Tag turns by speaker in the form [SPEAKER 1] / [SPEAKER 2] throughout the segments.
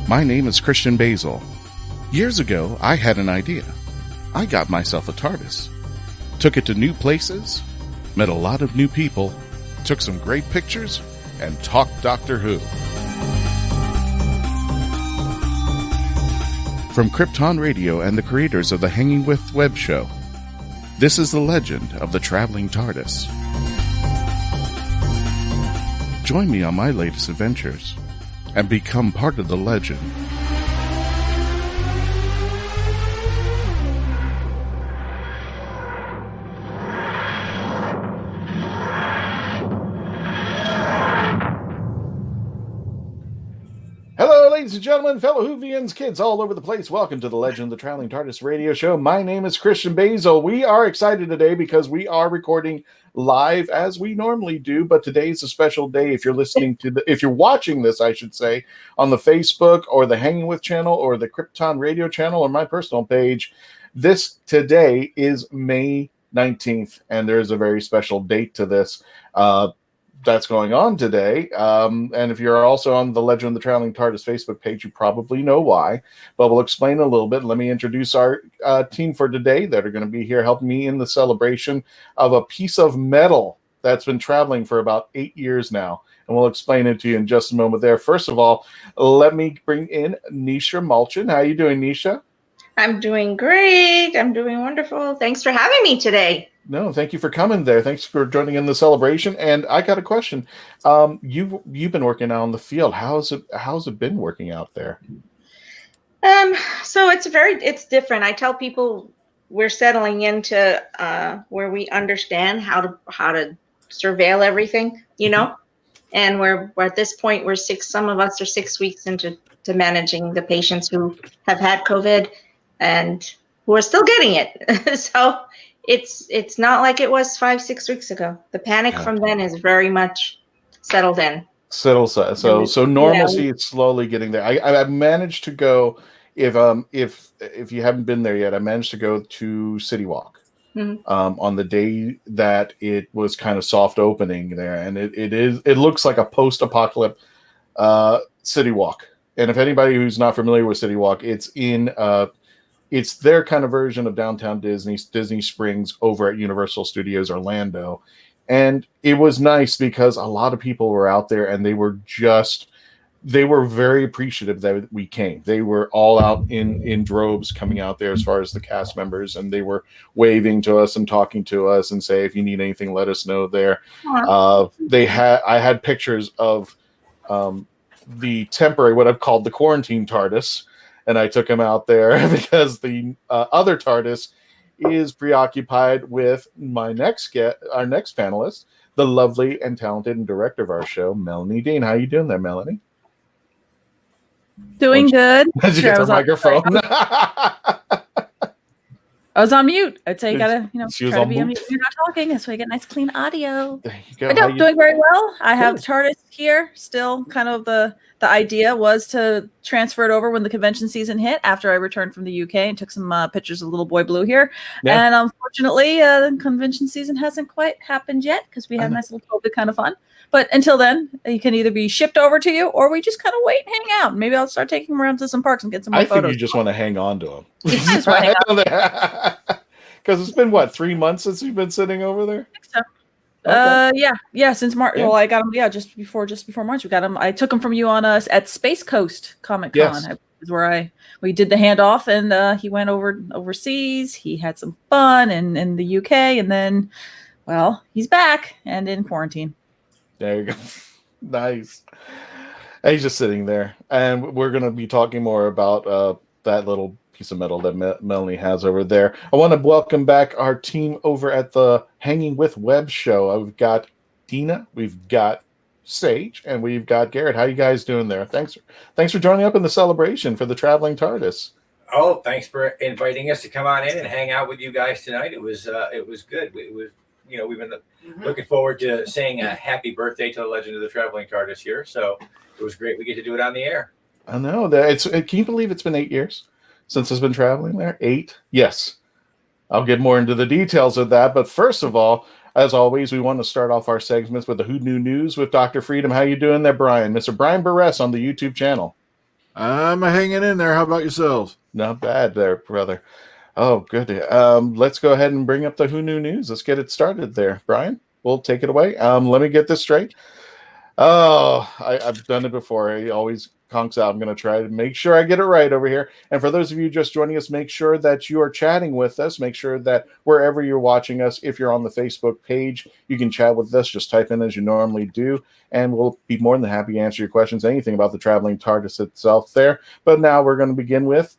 [SPEAKER 1] My name is Christian Basel. Years ago, I had an idea. I got myself a TARDIS. Took it to new places, met a lot of new people, took some great pictures, and talked Doctor Who. From Krypton Radio and the creators of the Hangin With Web Show, this is the legend of the Traveling Tardis. Join me on my latest adventures and become part of the legend. Ladies and gentlemen, fellow Whovians, kids all over the place, welcome to the Legend of the Traveling TARDIS radio show. My name is Christian Basel. We are excited today because we are recording live as we normally do, but today is a special day. If you're listening to if you're watching this, I should say, on the Facebook or the Hanging With channel or the Krypton radio channel or my personal page, today is May 19th, and there's a very special date to this. That's going on today. And if you're also on the Legend of the Traveling TARDIS Facebook page, you probably know why. But we'll explain a little bit. Let me introduce our team for today that are going to be here helping me in the celebration of a piece of metal that's been traveling for about 8 years now. And we'll explain it to you in just a moment there. First of all, let me bring in Neisha Mulchan. How are you doing, Neisha?
[SPEAKER 2] I'm doing great. I'm doing wonderful. Thanks for having me today.
[SPEAKER 1] No, thank you for coming there. Thanks for joining in the celebration. And I got a question. You've been working out in the field. How's it been working out there?
[SPEAKER 2] So it's different. I tell people we're settling into where we understand how to surveil everything, you know. And we're at this point some of us are 6 weeks into managing the patients who have had COVID and who are still getting it. So it's not like it was 5-6 weeks ago. The panic from then is very much settled in. So
[SPEAKER 1] normalcy is slowly getting there. I managed to go, if you haven't been there yet, I managed to go to City Walk on the day that it was kind of soft opening there, and it looks like a post-apocalypse City Walk. And if anybody who's not familiar with City Walk, it's their kind of version of downtown Disney Springs over at Universal Studios Orlando. And it was nice because a lot of people were out there and they were very appreciative that we came. They were all out in droves coming out there as far as the cast members, and they were waving to us and talking to us and say, if you need anything, let us know there. I had pictures of the temporary, what I've called the quarantine TARDIS, and I took him out there because the other TARDIS is preoccupied with our next panelist, the lovely and talented and director of our show, Melanie Dean. How you doing there, Melanie?
[SPEAKER 3] Doing good.
[SPEAKER 1] Did you get the microphone?
[SPEAKER 3] I was on mute. I'd say you gotta,
[SPEAKER 1] She was
[SPEAKER 3] try to
[SPEAKER 1] on
[SPEAKER 3] be on
[SPEAKER 1] mute.
[SPEAKER 3] mute when you're not talking, so I get nice clean audio.
[SPEAKER 1] There you go.
[SPEAKER 3] But no, doing very well. I have the TARDIS here. Still, kind of the idea was to transfer it over when the convention season hit after I returned from the UK and took some pictures of little boy Blue here. Yeah. And unfortunately, the convention season hasn't quite happened yet because we had a nice little COVID kind of fun. But until then, it can either be shipped over to you or we just kind of wait and hang out. Maybe I'll start taking them around to some parks and get some more photos.
[SPEAKER 1] I think you just want to hang on to them. Because it's been, 3 months since you've been sitting over there?
[SPEAKER 3] I think so. Okay. Yeah, since March. Yeah. Well, I got them. Just before March, we got them. I took them from you on at Space Coast Comic Con. Yes. Is where we did the handoff, and he went overseas. He had some fun in the UK, and then, well, he's back and in quarantine.
[SPEAKER 1] There you go. Nice. And he's just sitting there, and we're going to be talking more about that little piece of metal that Melanie has over there. I want to welcome back our team over at the Hanging With Web Show. We've got Dina, we've got Sage, and we've got Garrett. How you guys doing there? Thanks for joining up in the celebration for the Traveling TARDIS.
[SPEAKER 4] Oh, thanks for inviting us to come on in and hang out with you guys tonight. It was good. We've been looking forward to saying a happy birthday to the Legend of the Traveling TARDIS here. So it was great. We get to do it on the air.
[SPEAKER 1] I know that can you believe it's been 8 years since it's been traveling there? 8? Yes. I'll get more into the details of that. But first of all, as always, we want to start off our segments with the Who Knew News with Doctor Freedom. How you doing there, Brian? Mr. Brian Burress on the YouTube channel.
[SPEAKER 5] I'm hanging in there. How about yourselves?
[SPEAKER 1] Not bad there, brother. Oh, good. Let's go ahead and bring up the Who Knew News. Let's get it started there. Brian, we'll take it away. Let me get this straight. Oh, I've done it before. He always conks out. I'm going to try to make sure I get it right over here. And for those of you just joining us, make sure that you are chatting with us. Make sure that wherever you're watching us, if you're on the Facebook page, you can chat with us. Just type in as you normally do, and we'll be more than happy to answer your questions, anything about the Traveling Tardis itself there. But now we're going to begin with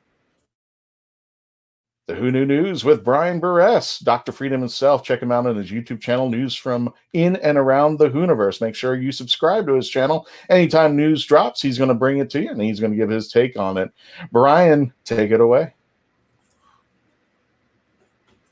[SPEAKER 1] the Who Knew News with Brian Burress, Doctor Freedom himself. Check him out on his YouTube channel, News from In and Around the Whoniverse. Make sure you subscribe to his channel. Anytime news drops, he's going to bring it to you, and he's going to give his take on it. Brian, take it away.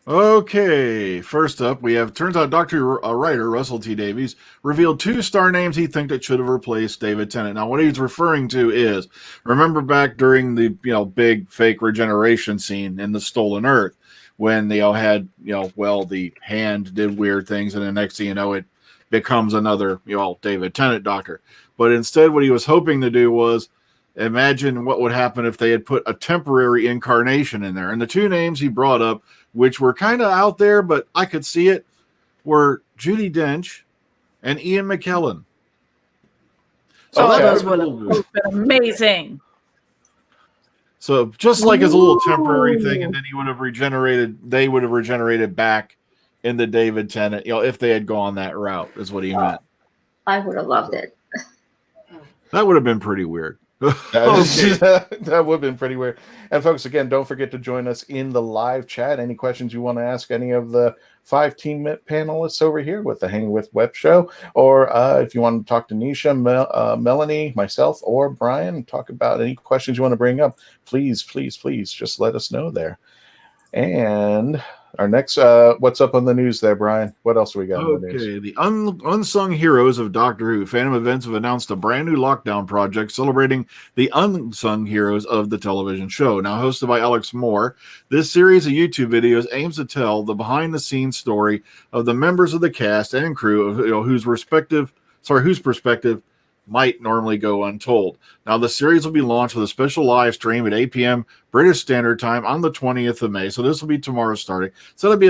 [SPEAKER 5] Okay, first up, we have, turns out writer Russell T. Davies revealed 2 star names he thinks that should have replaced David Tennant. Now, what he's referring to is, remember back during the, big fake regeneration scene in The Stolen Earth, when they all had, the hand did weird things, and the next thing you know, it becomes another, David Tennant doctor. But instead, what he was hoping to do was, imagine what would happen if they had put a temporary incarnation in there. And the 2 names he brought up, which were kind of out there, but I could see it, were Judi Dench and Ian McKellen.
[SPEAKER 3] So those would have been amazing.
[SPEAKER 5] So just like as a little temporary thing, and then he would have regenerated, they would have regenerated back in the David Tennant, if they had gone that route, is what he meant.
[SPEAKER 2] I would have loved it.
[SPEAKER 5] That would have been pretty weird.
[SPEAKER 1] That would have been pretty weird. And folks, again, don't forget to join us in the live chat. Any questions you want to ask any of the 5 team panelists over here with the Hangin With Web Show, or if you want to talk to Neisha, Melanie, myself, or Brian, talk about any questions you want to bring up, please just let us know there. And our next, what's up on the news there, Brian? What else do we got on the news?
[SPEAKER 5] Okay, the unsung heroes of Doctor Who. Phantom Events have announced a brand new lockdown project celebrating the unsung heroes of the television show. Now hosted by Alex Moore, this series of YouTube videos aims to tell the behind-the-scenes story of the members of the cast and crew of whose perspective might normally go untold. Now, the series will be launched with a special live stream at 8 p.m. British Standard Time on the 20th of May. So this will be tomorrow starting. So that'll be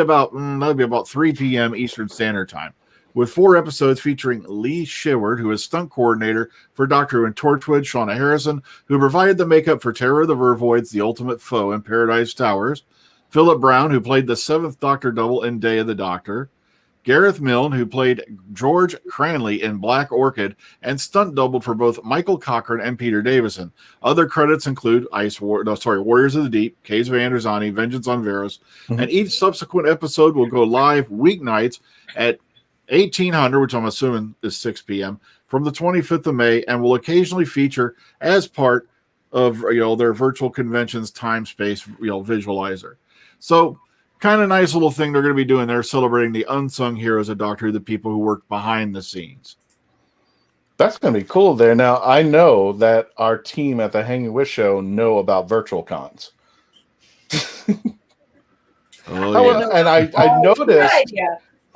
[SPEAKER 5] about 3 p.m. Eastern Standard Time, with 4 episodes featuring Lee Sheward, who is stunt coordinator for Doctor Who and Torchwood, Shauna Harrison, who provided the makeup for Terror of the Vervoids, the ultimate foe in Paradise Towers, Philip Brown, who played the 7th Doctor double in Day of the Doctor, Gareth Milne, who played George Cranley in Black Orchid and stunt doubled for both Michael Cochran and Peter Davison. Other credits include Warriors of the Deep, Caves of Androzani, Vengeance on Veros, and each subsequent episode will go live weeknights at 1800, which I'm assuming is 6 p.m., from the 25th of May, and will occasionally feature as part of their virtual convention's time-space visualizer. So, kind of nice little thing they're going to be doing there, celebrating the unsung heroes of Doctor Who, the people who work behind the scenes.
[SPEAKER 1] That's going to be cool there. Now, I know that our team at the Hangin With Show know about virtual cons. And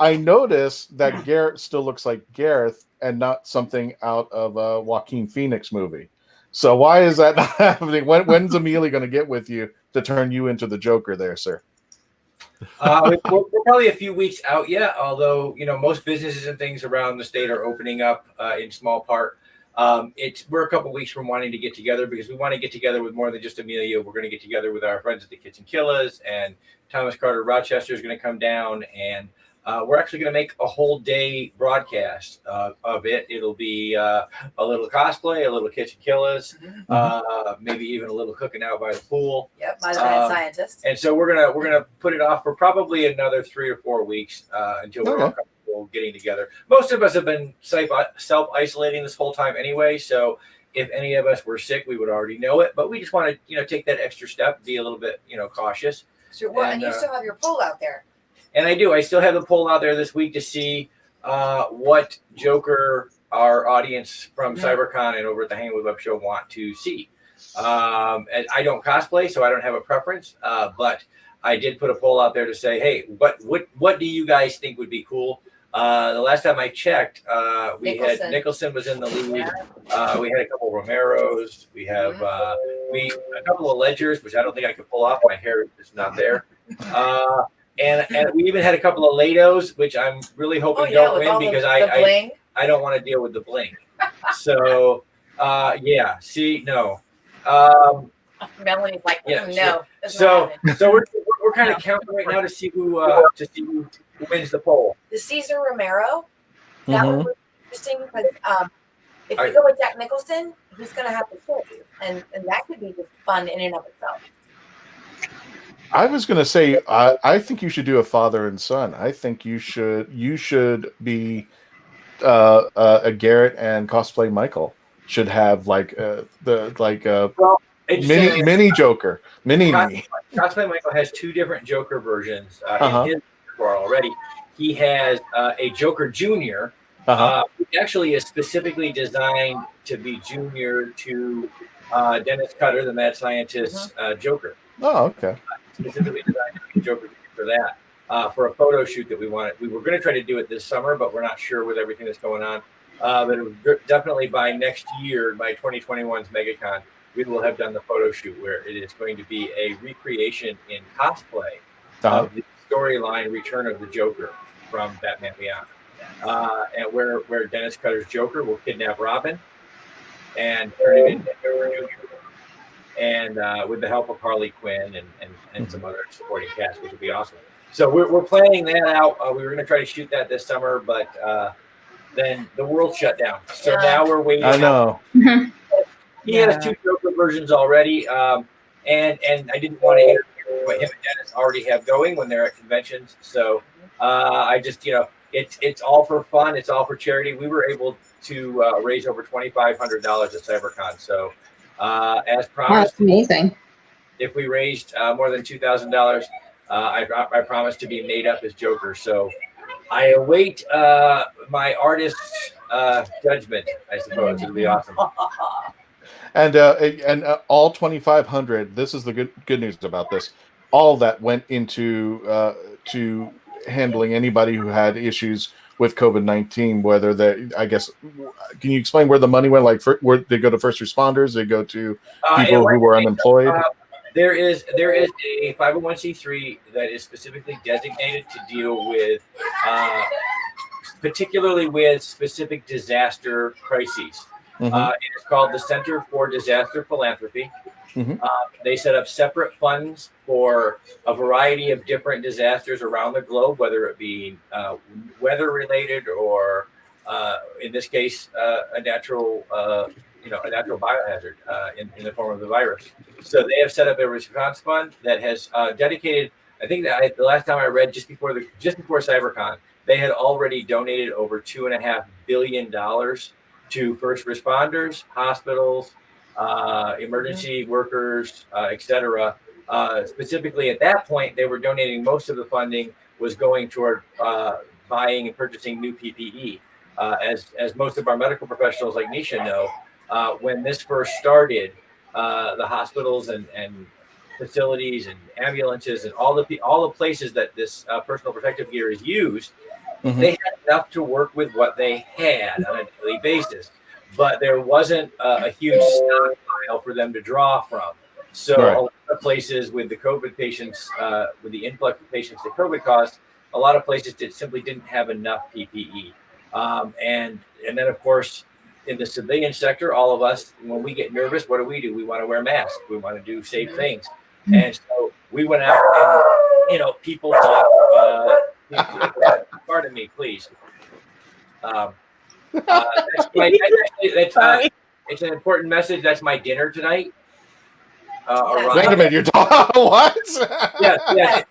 [SPEAKER 1] I noticed that Garrett still looks like Gareth and not something out of a Joaquin Phoenix movie. So why is that not happening? When's Amelia going to get with you to turn you into the Joker there, sir?
[SPEAKER 4] We're probably a few weeks out yet, although most businesses and things around the state are opening up in small part. We're a couple weeks from wanting to get together, because we want to get together with more than just Amelia. We're going to get together with our friends at the Kitchen Killers, and Thomas Carter Rochester is going to come down, and we're actually going to make a whole day broadcast of it. It'll be a little cosplay, a little Kitchen Killers, maybe even a little cooking out by the pool.
[SPEAKER 6] Yep, by the mad scientist.
[SPEAKER 4] And so we're gonna put it off for probably another 3 or 4 weeks until we're all comfortable getting together. Most of us have been self-isolating this whole time anyway, so if any of us were sick, we would already know it. But we just want to take that extra step, be a little bit cautious.
[SPEAKER 6] So, and you still have your poll out there.
[SPEAKER 4] And I do. I still have the poll out there this week to see what Joker our audience from CyberCon and over at the Hangin With Web Show want to see. And I don't cosplay, so I don't have a preference. But I did put a poll out there to say, hey, what do you guys think would be cool? The last time I checked, we
[SPEAKER 6] Nicholson.
[SPEAKER 4] had Nicholson was in the lead. We had a couple of Romeros. We have a couple of Ledgers, which I don't think I could pull off. My hair is not there. And we even had a couple of Lados, which I'm really hoping don't win because I don't want to deal with the bling. So yeah, see, no.
[SPEAKER 6] Melanie's like, no.
[SPEAKER 4] So we're kind of counting right now to see who wins the poll.
[SPEAKER 6] The Cesar Romero, that one was interesting because if you go with Jack Nicholson, he's going to have the kids, and that could be just fun in and of itself.
[SPEAKER 1] I was going to say, I think you should do a father and son. I think you should be a Garrett and cosplay Michael should have like mini Joker, mini.
[SPEAKER 4] Cosplay Michael has two different Joker versions in his repertoire already. He has a Joker Junior, which actually is specifically designed to be junior to Dennis Cutter, the mad scientist Joker.
[SPEAKER 1] Oh, okay.
[SPEAKER 4] Specifically designed to be Joker for that. For a photo shoot that we wanted. We were going to try to do it this summer, but we're not sure with everything that's going on. But it was definitely by next year, by 2021's MegaCon, we will have done the photo shoot where it is going to be a recreation in cosplay of the storyline Return of the Joker from Batman Beyond. And where Dennis Cutter's Joker will kidnap Robin and turn it into Joker Jr. And with the help of Harley Quinn and some other supporting cast, which would be awesome. So we're planning that out. We were going to try to shoot that this summer, but then the world shut down. So now we're waiting.
[SPEAKER 1] I know.
[SPEAKER 4] He has two Joker versions already, and I didn't want to interfere with what him and Dennis already have going when they're at conventions. So I just, it's all for fun. It's all for charity. We were able to raise over $2,500 at CyberCon. So as promised,
[SPEAKER 2] that's amazing.
[SPEAKER 4] If we raised more than $2,000, I promised to be made up as Joker. So I await my artist's judgment, I suppose. It'll be awesome.
[SPEAKER 1] And all 2,500. This is the good news about this. All that went into to handling anybody who had issues with COVID-19. Whether they, I guess, can you explain where the money went? Like, where they go to first responders? They go to people who were unemployed.
[SPEAKER 4] There is a 501c3 that is specifically designated to deal with, particularly with specific disaster crises. It is called the Center for Disaster Philanthropy. They set up separate funds for a variety of different disasters around the globe, whether it be weather-related or, in this case, a natural biohazard in the form of the virus. So they have set up a response fund that has dedicated. I think that the last time I read, just before CyberCon, they had already donated over $2.5 billion to first responders, hospitals, emergency workers, etc. Specifically, at that point, they were donating most of the funding was going toward buying and purchasing new PPE. As most of our medical professionals like Neisha know, when this first started, the hospitals and facilities and ambulances and all the places that this personal protective gear is used, they had enough to work with what they had on a daily basis, but there wasn't a huge stockpile for them to draw from. So a lot of places with the COVID patients, with the influx of patients that COVID caused, a lot of places simply didn't have enough PPE. And then, of course, in the civilian sector, all of us, when we get nervous, what do? We want to wear masks. We want to do safe things. And so we went out and, people bought, pardon me, please. It's an important message. That's my dinner tonight.
[SPEAKER 1] Wait a minute, your dog? What?
[SPEAKER 4] Yeah.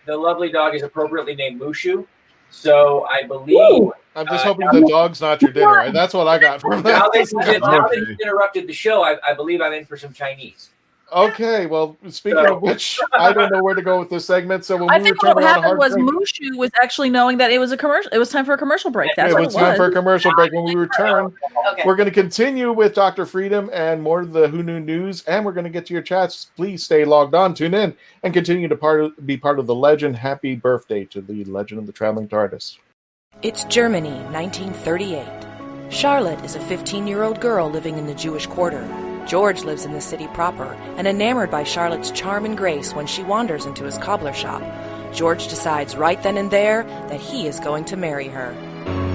[SPEAKER 4] The lovely dog is appropriately named Mushu. So I believe.
[SPEAKER 1] I'm just hoping the dog's not your dinner. That's what I got from that.
[SPEAKER 4] Now that you interrupted the show, I believe I'm in for some Chinese.
[SPEAKER 1] Okay, well, speaking of which, I don't know where to go with this segment. So when
[SPEAKER 3] I
[SPEAKER 1] we
[SPEAKER 3] think
[SPEAKER 1] return
[SPEAKER 3] what
[SPEAKER 1] on a
[SPEAKER 3] happened
[SPEAKER 1] hard
[SPEAKER 3] was
[SPEAKER 1] break,
[SPEAKER 3] Mushu was actually knowing that it was a commercial. It was time for a commercial break. That's
[SPEAKER 1] it
[SPEAKER 3] what
[SPEAKER 1] was
[SPEAKER 3] it
[SPEAKER 1] time for a
[SPEAKER 3] was.
[SPEAKER 1] commercial break. When we return,
[SPEAKER 6] Okay.
[SPEAKER 1] we're going to continue with Dr. Freedom and more of the Who Knew News, and we're going to get to your chats. Please stay logged on, tune in, and continue to be part of the legend. Happy birthday to the legend of the Traveling Tardis.
[SPEAKER 7] It's Germany, 1938. Charlotte is a 15-year-old girl living in the Jewish quarter. George lives in the city proper and enamored by Charlotte's charm and grace when she wanders into his cobbler shop. George decides right then and there that he is going to marry her.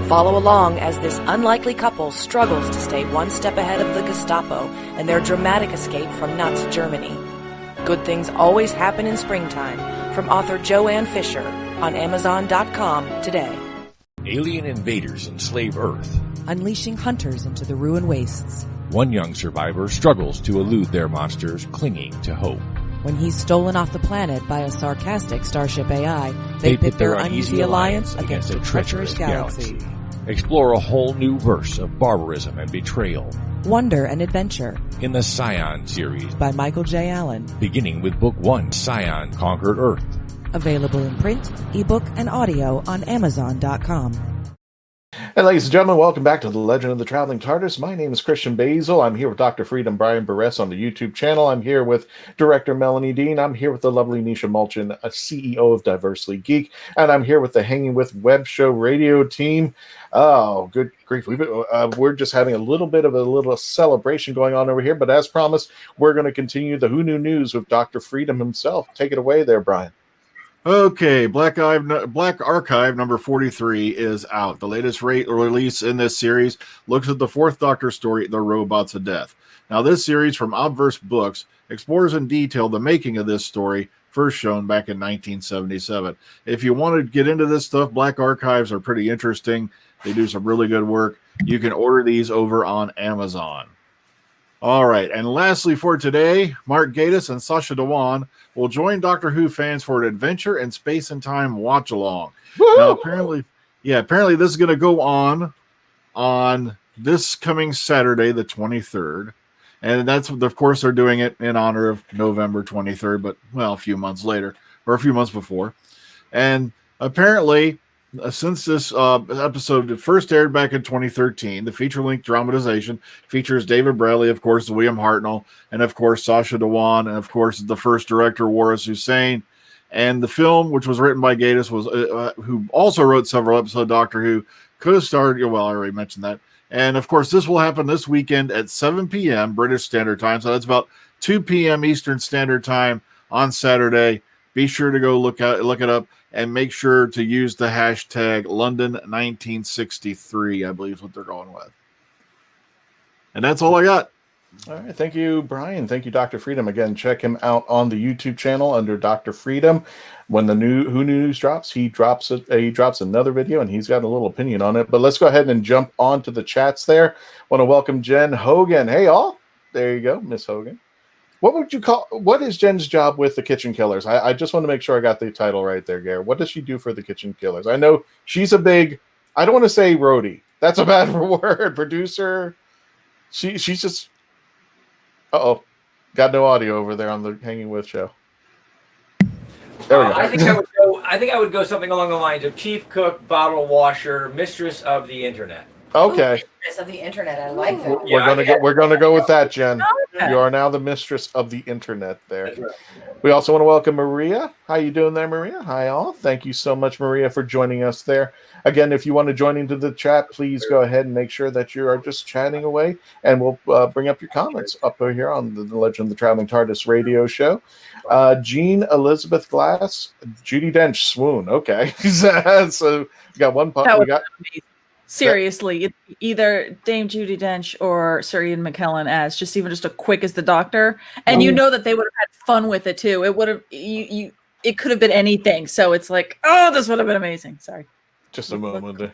[SPEAKER 7] Follow along as this unlikely couple struggles to stay one step ahead of the Gestapo and their dramatic escape from Nazi Germany. Good things always happen in springtime, from author Joanne Fisher on Amazon.com today.
[SPEAKER 8] Alien invaders enslave Earth.
[SPEAKER 7] Unleashing hunters into the ruin wastes.
[SPEAKER 8] One young survivor struggles to elude their monsters, clinging to hope.
[SPEAKER 7] When he's stolen off the planet by a sarcastic starship AI, they pit their uneasy alliance against a treacherous galaxy.
[SPEAKER 8] Explore a whole new verse of barbarism and betrayal.
[SPEAKER 7] Wonder and adventure
[SPEAKER 8] In the Scion series,
[SPEAKER 7] by Michael J. Allen.
[SPEAKER 8] beginning with Book 1, Scion Conquered Earth.
[SPEAKER 7] Available in print, ebook, and audio on Amazon.com.
[SPEAKER 1] And ladies and gentlemen, welcome back to the Legend of the Traveling TARDIS. My name is Christian Basel. I'm here with Doctor Freedom Brian Burress on the YouTube channel. I'm here with Director Melanie Dean. I'm here with the lovely Neisha Mulchan, a CEO of Diversely Geek. And I'm here with the Hangin With Web Show radio team. Oh, good grief. We're just having a little celebration going on over here. But as promised, we're going to continue the Who Knew News with Dr. Freedom himself. Take it away there, Brian.
[SPEAKER 5] Okay, Black Archive number 43 is out. The latest release in this series looks at the fourth Doctor story, The Robots of Death. Now, this series from Obverse Books explores in detail the making of this story, first shown back in 1977. If you want to get into this stuff, Black Archives are pretty interesting. They do some really good work. You can order these over on Amazon. All right, and lastly for today, Mark Gatiss and Sacha Dhawan will join Doctor Who fans for an adventure and space and time watch along. Now, apparently this is going to go on this coming Saturday, the 23rd, and that's, of course, they're doing it in honor of November 23rd, but a few months later or a few months before, and apparently. Since this episode first aired back in 2013, the feature-length dramatization features David Bradley, of course, William Hartnell, and of course Sacha Dhawan, and of course the first director Waris Hussein. And the film, which was written by Gatiss, was who also wrote several episodes of Doctor Who, co-starred. Well, I already mentioned that. And of course, this will happen this weekend at 7 p.m. British Standard Time, so that's about 2 p.m. Eastern Standard Time on Saturday. Be sure to go look it up. And make sure to use the hashtag London 1963, I believe is what they're going with. And that's all I got.
[SPEAKER 1] All right. Thank you, Brian. Thank you, Dr. Freedom. Again, check him out on the YouTube channel under Dr. Freedom. When the new Who News drops, he drops another video, and he's got a little opinion on it. But let's go ahead and jump on to the chats there. Want to welcome Jen Hogan. Hey, all. There you go, Miss Hogan. What is Jen's job with the Kitchen Killers? I just want to make sure I got the title right there, Gare. What does she do for the Kitchen Killers? I know she's a big, I don't want to say roadie. That's a bad word. Producer. She's just, got no audio over there on the Hangin With show. There we go.
[SPEAKER 4] I think I would go something along the lines of chief cook, bottle washer, mistress of the internet.
[SPEAKER 1] Okay.
[SPEAKER 6] Mistress of the internet. I like that.
[SPEAKER 1] We're gonna go with that, Jen.
[SPEAKER 3] Okay.
[SPEAKER 1] You are now the mistress of the internet there.
[SPEAKER 4] That's right.
[SPEAKER 1] We also want to welcome Maria. How you doing there, Maria? Hi, all. Thank you so much, Maria, for joining us there. Again, if you want to join into the chat, please go ahead and make sure that you are just chatting away, and we'll bring up your comments up over here on the Legend of the Traveling TARDIS radio show. Jean Elizabeth Glass, Judi Dench, swoon. Okay. So we got one part.
[SPEAKER 3] Seriously, it's either Dame Judi Dench or Sir Ian McKellen as just a quick as the Doctor, and you know that they would have had fun with it too. It would have it could have been anything. So it's like, this would have been amazing. Sorry,
[SPEAKER 1] just a moment.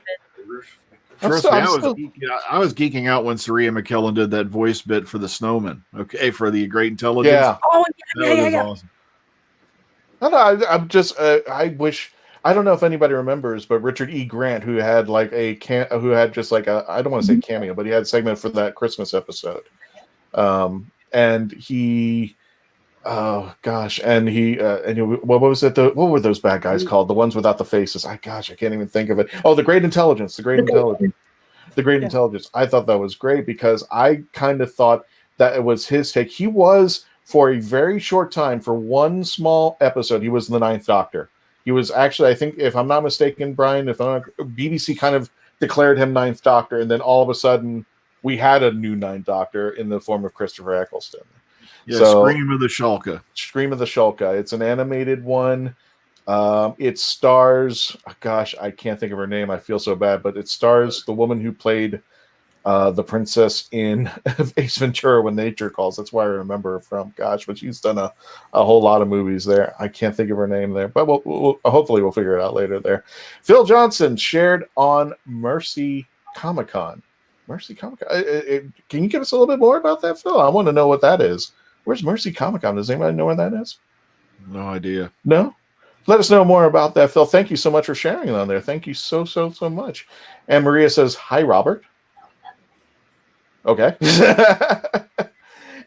[SPEAKER 5] Trust me, I was geeking out when Sir Ian McKellen did that voice bit for the Snowman. Okay, for the Great Intelligence.
[SPEAKER 1] Yeah.
[SPEAKER 3] Oh
[SPEAKER 5] That was awesome.
[SPEAKER 1] I'm just. I wish. I don't know if anybody remembers, but Richard E. Grant, who had I don't want to say cameo, but he had a segment for that Christmas episode, and he Oh gosh, and what was it? What were those bad guys called? The ones without the faces. I can't even think of it. Oh, the Great Intelligence. The Great Intelligence. The Great Intelligence. I thought that was great because I kind of thought that it was his take. He was, for a very short time, for one small episode, he was the Ninth Doctor. He was actually, I think, if I'm not mistaken, Brian, BBC kind of declared him Ninth Doctor, and then all of a sudden we had a new Ninth Doctor in the form of Christopher Eccleston.
[SPEAKER 5] Yeah,
[SPEAKER 1] So,
[SPEAKER 5] Scream of the Shulka.
[SPEAKER 1] Scream of the Shulka. It's an animated one. It stars, gosh, I can't think of her name. I feel so bad, but it stars the woman who played the princess in Ace Ventura: When Nature Calls. That's where I remember her from. Gosh, but she's done a whole lot of movies there. I can't think of her name there, but we'll hopefully we'll figure it out later there. Phil Johnson shared on Mercy Comic-Con. Mercy Comic-Con. Can you give us a little bit more about that, Phil? I want to know what that is. Where's Mercy Comic-Con? Does anybody know where that is?
[SPEAKER 5] No idea.
[SPEAKER 1] No? Let us know more about that, Phil. Thank you so much for sharing it on there. Thank you so much. And Maria says, hi, Robert. Okay.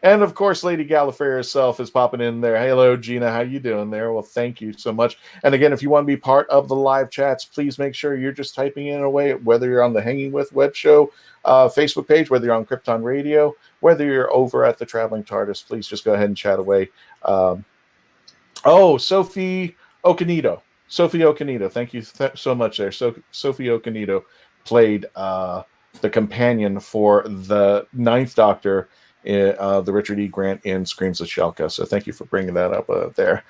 [SPEAKER 1] And of course, Lady Gallifrey herself is popping in there. Hello, Gina. How you doing there? Well, thank you so much. And again, if you want to be part of the live chats, please make sure you're just typing in away, whether you're on the Hanging With Web Show Facebook page, whether you're on Krypton Radio, whether you're over at the Traveling Tardis, please just go ahead and chat away. Sophie Okanito. Thank you so much there. So Sophie Okanito played the companion for the Ninth Doctor, the Richard E. Grant in Screams of Shulka. So thank you for bringing that up there.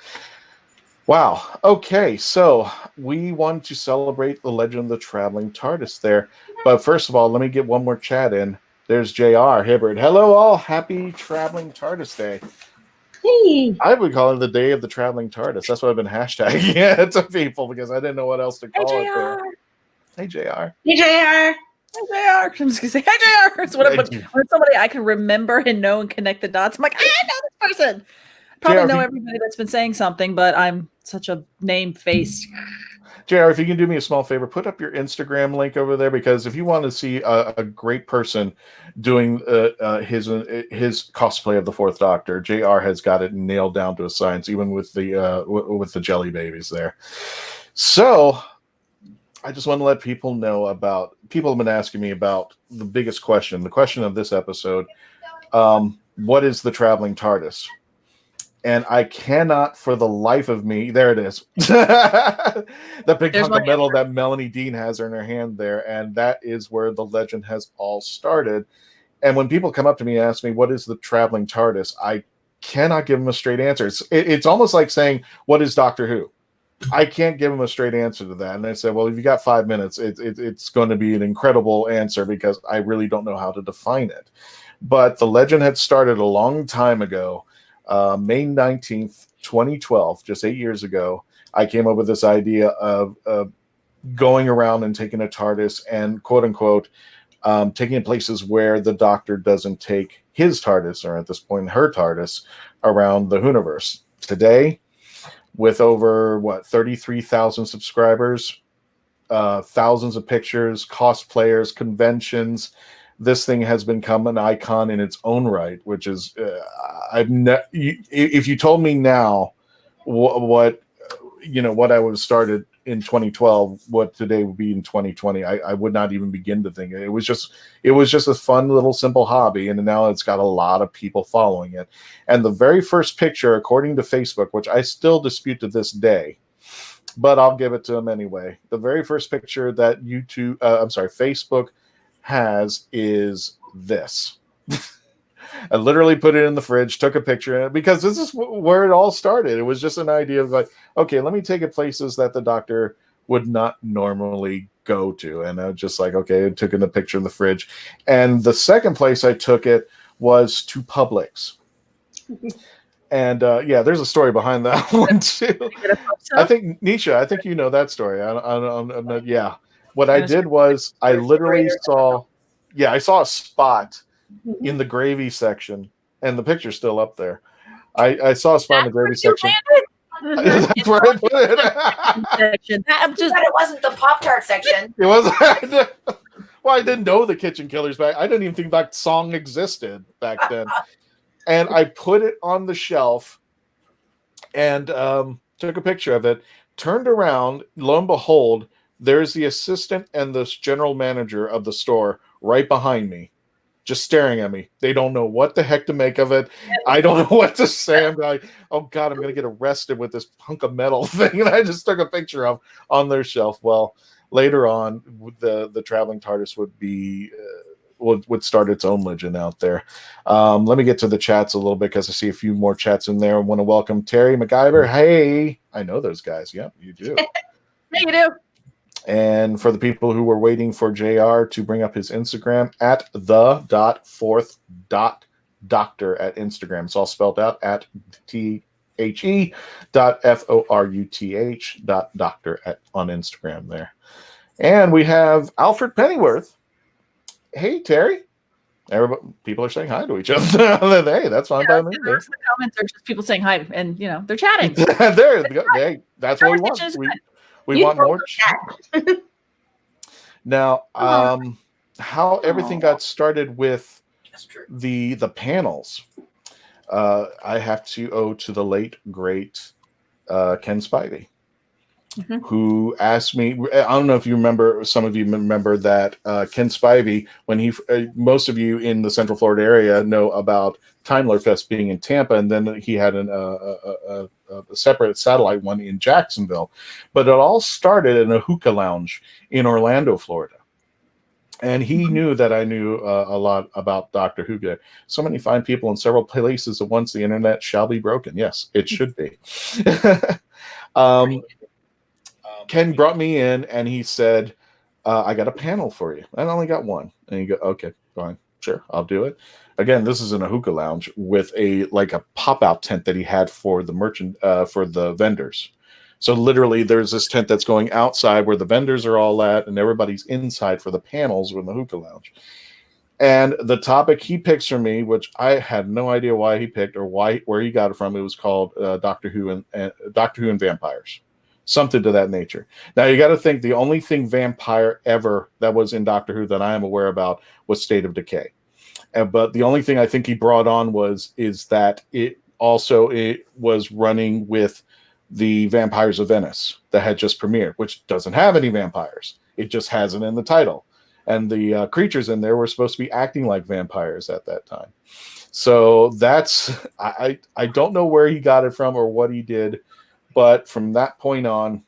[SPEAKER 1] Wow. Okay, so we want to celebrate the Legend of the Traveling Tardis there. But first of all, let me get one more chat in. There's J.R. Hibbard. Hello, all. Happy Traveling Tardis Day.
[SPEAKER 2] Hey.
[SPEAKER 1] I would call it the Day of the Traveling TARDIS. That's what I've been hashtagging to people because I didn't know what else to call it there. Hey, JR.
[SPEAKER 2] Hey, JR.
[SPEAKER 3] Hey, JR. I'm just going to say, hey, JR. It's when somebody I can remember and know and connect the dots. I'm like, I know this person. Probably know everybody that's been saying something, but I'm such a name face.
[SPEAKER 1] JR, if you can do me a small favor, put up your Instagram link over there, because if you want to see a great person doing his cosplay of the Fourth Doctor, JR has got it nailed down to a science, even with the jelly babies there. So I just want to let people know about, people have been asking me about the biggest question, the question of this episode. What is the Traveling TARDIS? And I cannot for the life of me, there it is. The big hunk of metal that Melanie Dean has in her hand there. And that is where the legend has all started. And when people come up to me and ask me, what is the Traveling TARDIS? I cannot give them a straight answer. It's almost like saying, what is Doctor Who? I can't give them a straight answer to that. And I said, well, if you got 5 minutes, it's going to be an incredible answer because I really don't know how to define it. But the legend had started a long time ago. May 19th, 2012, just 8 years ago, I came up with this idea of going around and taking a TARDIS and, quote unquote, taking it places where the Doctor doesn't take his TARDIS, or at this point, her TARDIS, around the Hooniverse. Today, with over, 33,000 subscribers, thousands of pictures, cosplayers, conventions, this thing has become an icon in its own right, which is, if you told me now what I would have started in 2012, what today would be in 2020, I would not even begin to think. It was just a fun little simple hobby, and now it's got a lot of people following it. And the very first picture, according to Facebook, which I still dispute to this day, but I'll give it to them anyway. The very first picture that Facebook has is this. I literally put it in the fridge, took a picture, because this is where it all started. It was just an idea of like, okay, let me take it places that the Doctor would not normally go to. And I was just like, okay, I took in the picture in the fridge. And the second place I took it was to Publix. And there's a story behind that one too. I think, Neisha, you know that story. I'm not, yeah. What I did was I literally saw a spot in the gravy section, and the picture's still up there. I saw a spot in the gravy section. That's where I put it.
[SPEAKER 6] I'm just that it wasn't the Pop-Tart section.
[SPEAKER 1] It was. Well, I didn't know the Kitchen Killers back. I didn't even think that song existed back then. And I put it on the shelf and took a picture of it, turned around, lo and behold, there's the assistant and the general manager of the store right behind me, just staring at me. They don't know what the heck to make of it. I don't know what to say. I'm like, oh God, I'm going to get arrested with this hunk of metal thing. And I just took a picture of on their shelf. Well, later on, the Traveling Tardis would be... would start its own legend out there. Let me get to the chats a little bit because I see a few more chats in there. I want to welcome Terry MacGyver. Hey, I know those guys. Yep, you do.
[SPEAKER 3] Yeah, you do.
[SPEAKER 1] And for the people who were waiting for JR to bring up his Instagram, at the.4th.doctor at Instagram. It's all spelled out at THE.FORUTH.doctor on Instagram there. And we have Alfred Pennyworth. Hey, Terry. Everybody, people are saying hi to each other. Hey, that's fine by me.
[SPEAKER 3] The rest of the comments are just people saying hi, and they're chatting.
[SPEAKER 1] There, hey, that's what we want. We want more chat. Now, how everything got started with the panels, I have to owe to the late great Ken Spivey. Mm-hmm. Who asked me, I don't know if you remember, some of you remember that Ken Spivey, when he, most of you in the Central Florida area know about Timler Fest being in Tampa, and then he had a separate satellite one in Jacksonville. But it all started in a hookah lounge in Orlando, Florida. And he knew that I knew a lot about Dr. Who. So many fine people in several places at once, the internet shall be broken. Yes, it should be. Ken brought me in and he said, I got a panel for you. I only got one. And you go, okay, fine. Sure, I'll do it. Again, this is in a hookah lounge with a pop-out tent that he had for the for the vendors. So literally there's this tent that's going outside where the vendors are all at, and everybody's inside for the panels in the hookah lounge. And the topic he picks for me, which I had no idea why he picked or where he got it from, it was called Doctor Who and Vampires. Something to that nature. Now, you got to think the only thing vampire ever that was in Doctor Who that I am aware about was State of Decay. But the only thing I think he brought on is that it was running with the Vampires of Venice that had just premiered, which doesn't have any vampires. It just has it in the title. And the creatures in there were supposed to be acting like vampires at that time. So that's, I don't know where he got it from or what he did. But from that point on,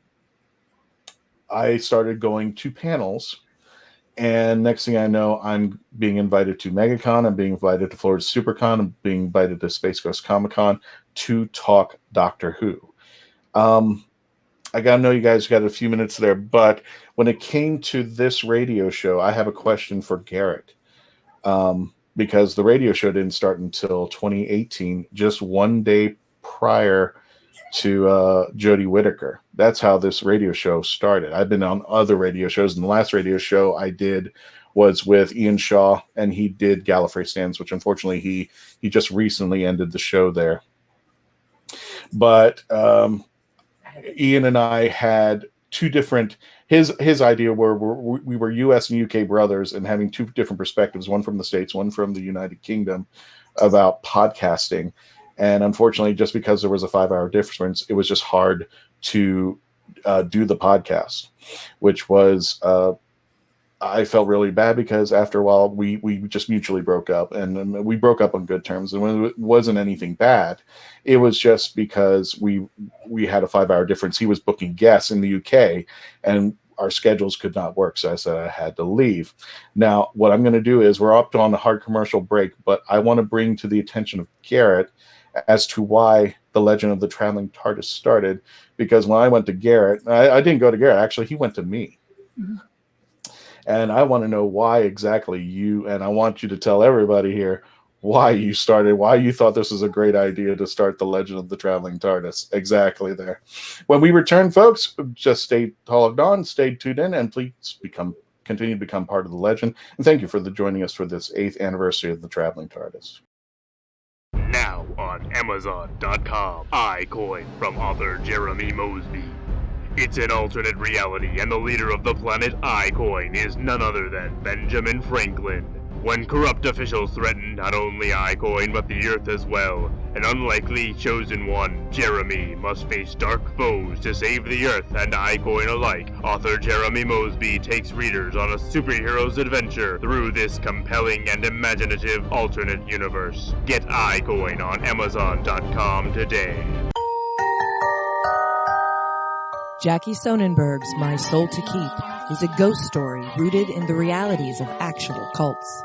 [SPEAKER 1] I started going to panels. And next thing I know, I'm being invited to MegaCon. I'm being invited to Florida SuperCon. I'm being invited to Space Coast Comic-Con to talk Doctor Who. I got to know you guys got a few minutes there. But when it came to this radio show, I have a question for Garrett. Because the radio show didn't start until 2018, just one day prior to Jodie Whittaker. That's how this radio show started. I've been on other radio shows, and the last radio show I did was with Ian Shaw, and he did Gallifrey Stands, which unfortunately he just recently ended the show there. But Ian and I had two different, his idea were we were US and UK brothers and having two different perspectives, one from the States, one from the United Kingdom, about podcasting. And unfortunately, just because there was a 5-hour difference, it was just hard to do the podcast, which was, I felt really bad because after a while, we just mutually broke up, and we broke up on good terms. And it wasn't anything bad. It was just because we had a 5-hour difference. He was booking guests in the UK, and our schedules could not work. So I said I had to leave. Now, what I'm going to do is we're up on a hard commercial break, but I want to bring to the attention of Garrett as to why the Legend of the Traveling Tardis started. Because when I went to Garrett, I didn't go to Garrett. Actually, he went to me. Mm-hmm. And I want to know why exactly and I want you to tell everybody here why you started, why you thought this was a great idea to start the Legend of the Traveling TARDIS. Exactly there. When we return, folks, just stay logged on, stay tuned in, and please continue to become part of the legend. And thank you for joining us for this 8th anniversary of the Traveling TARDIS.
[SPEAKER 9] Now on Amazon.com, iCoin from author Jeremy Mosby. It's an alternate reality, and the leader of the planet iCoin is none other than Benjamin Franklin. When corrupt officials threaten not only iCoin but the Earth as well, an unlikely chosen one, Jeremy, must face dark foes to save the Earth and iCoin alike. Author Jeremy Mosby takes readers on a superhero's adventure through this compelling and imaginative alternate universe. Get iCoin on Amazon.com today.
[SPEAKER 7] Jackie Sonnenberg's My Soul to Keep is a ghost story rooted in the realities of actual cults.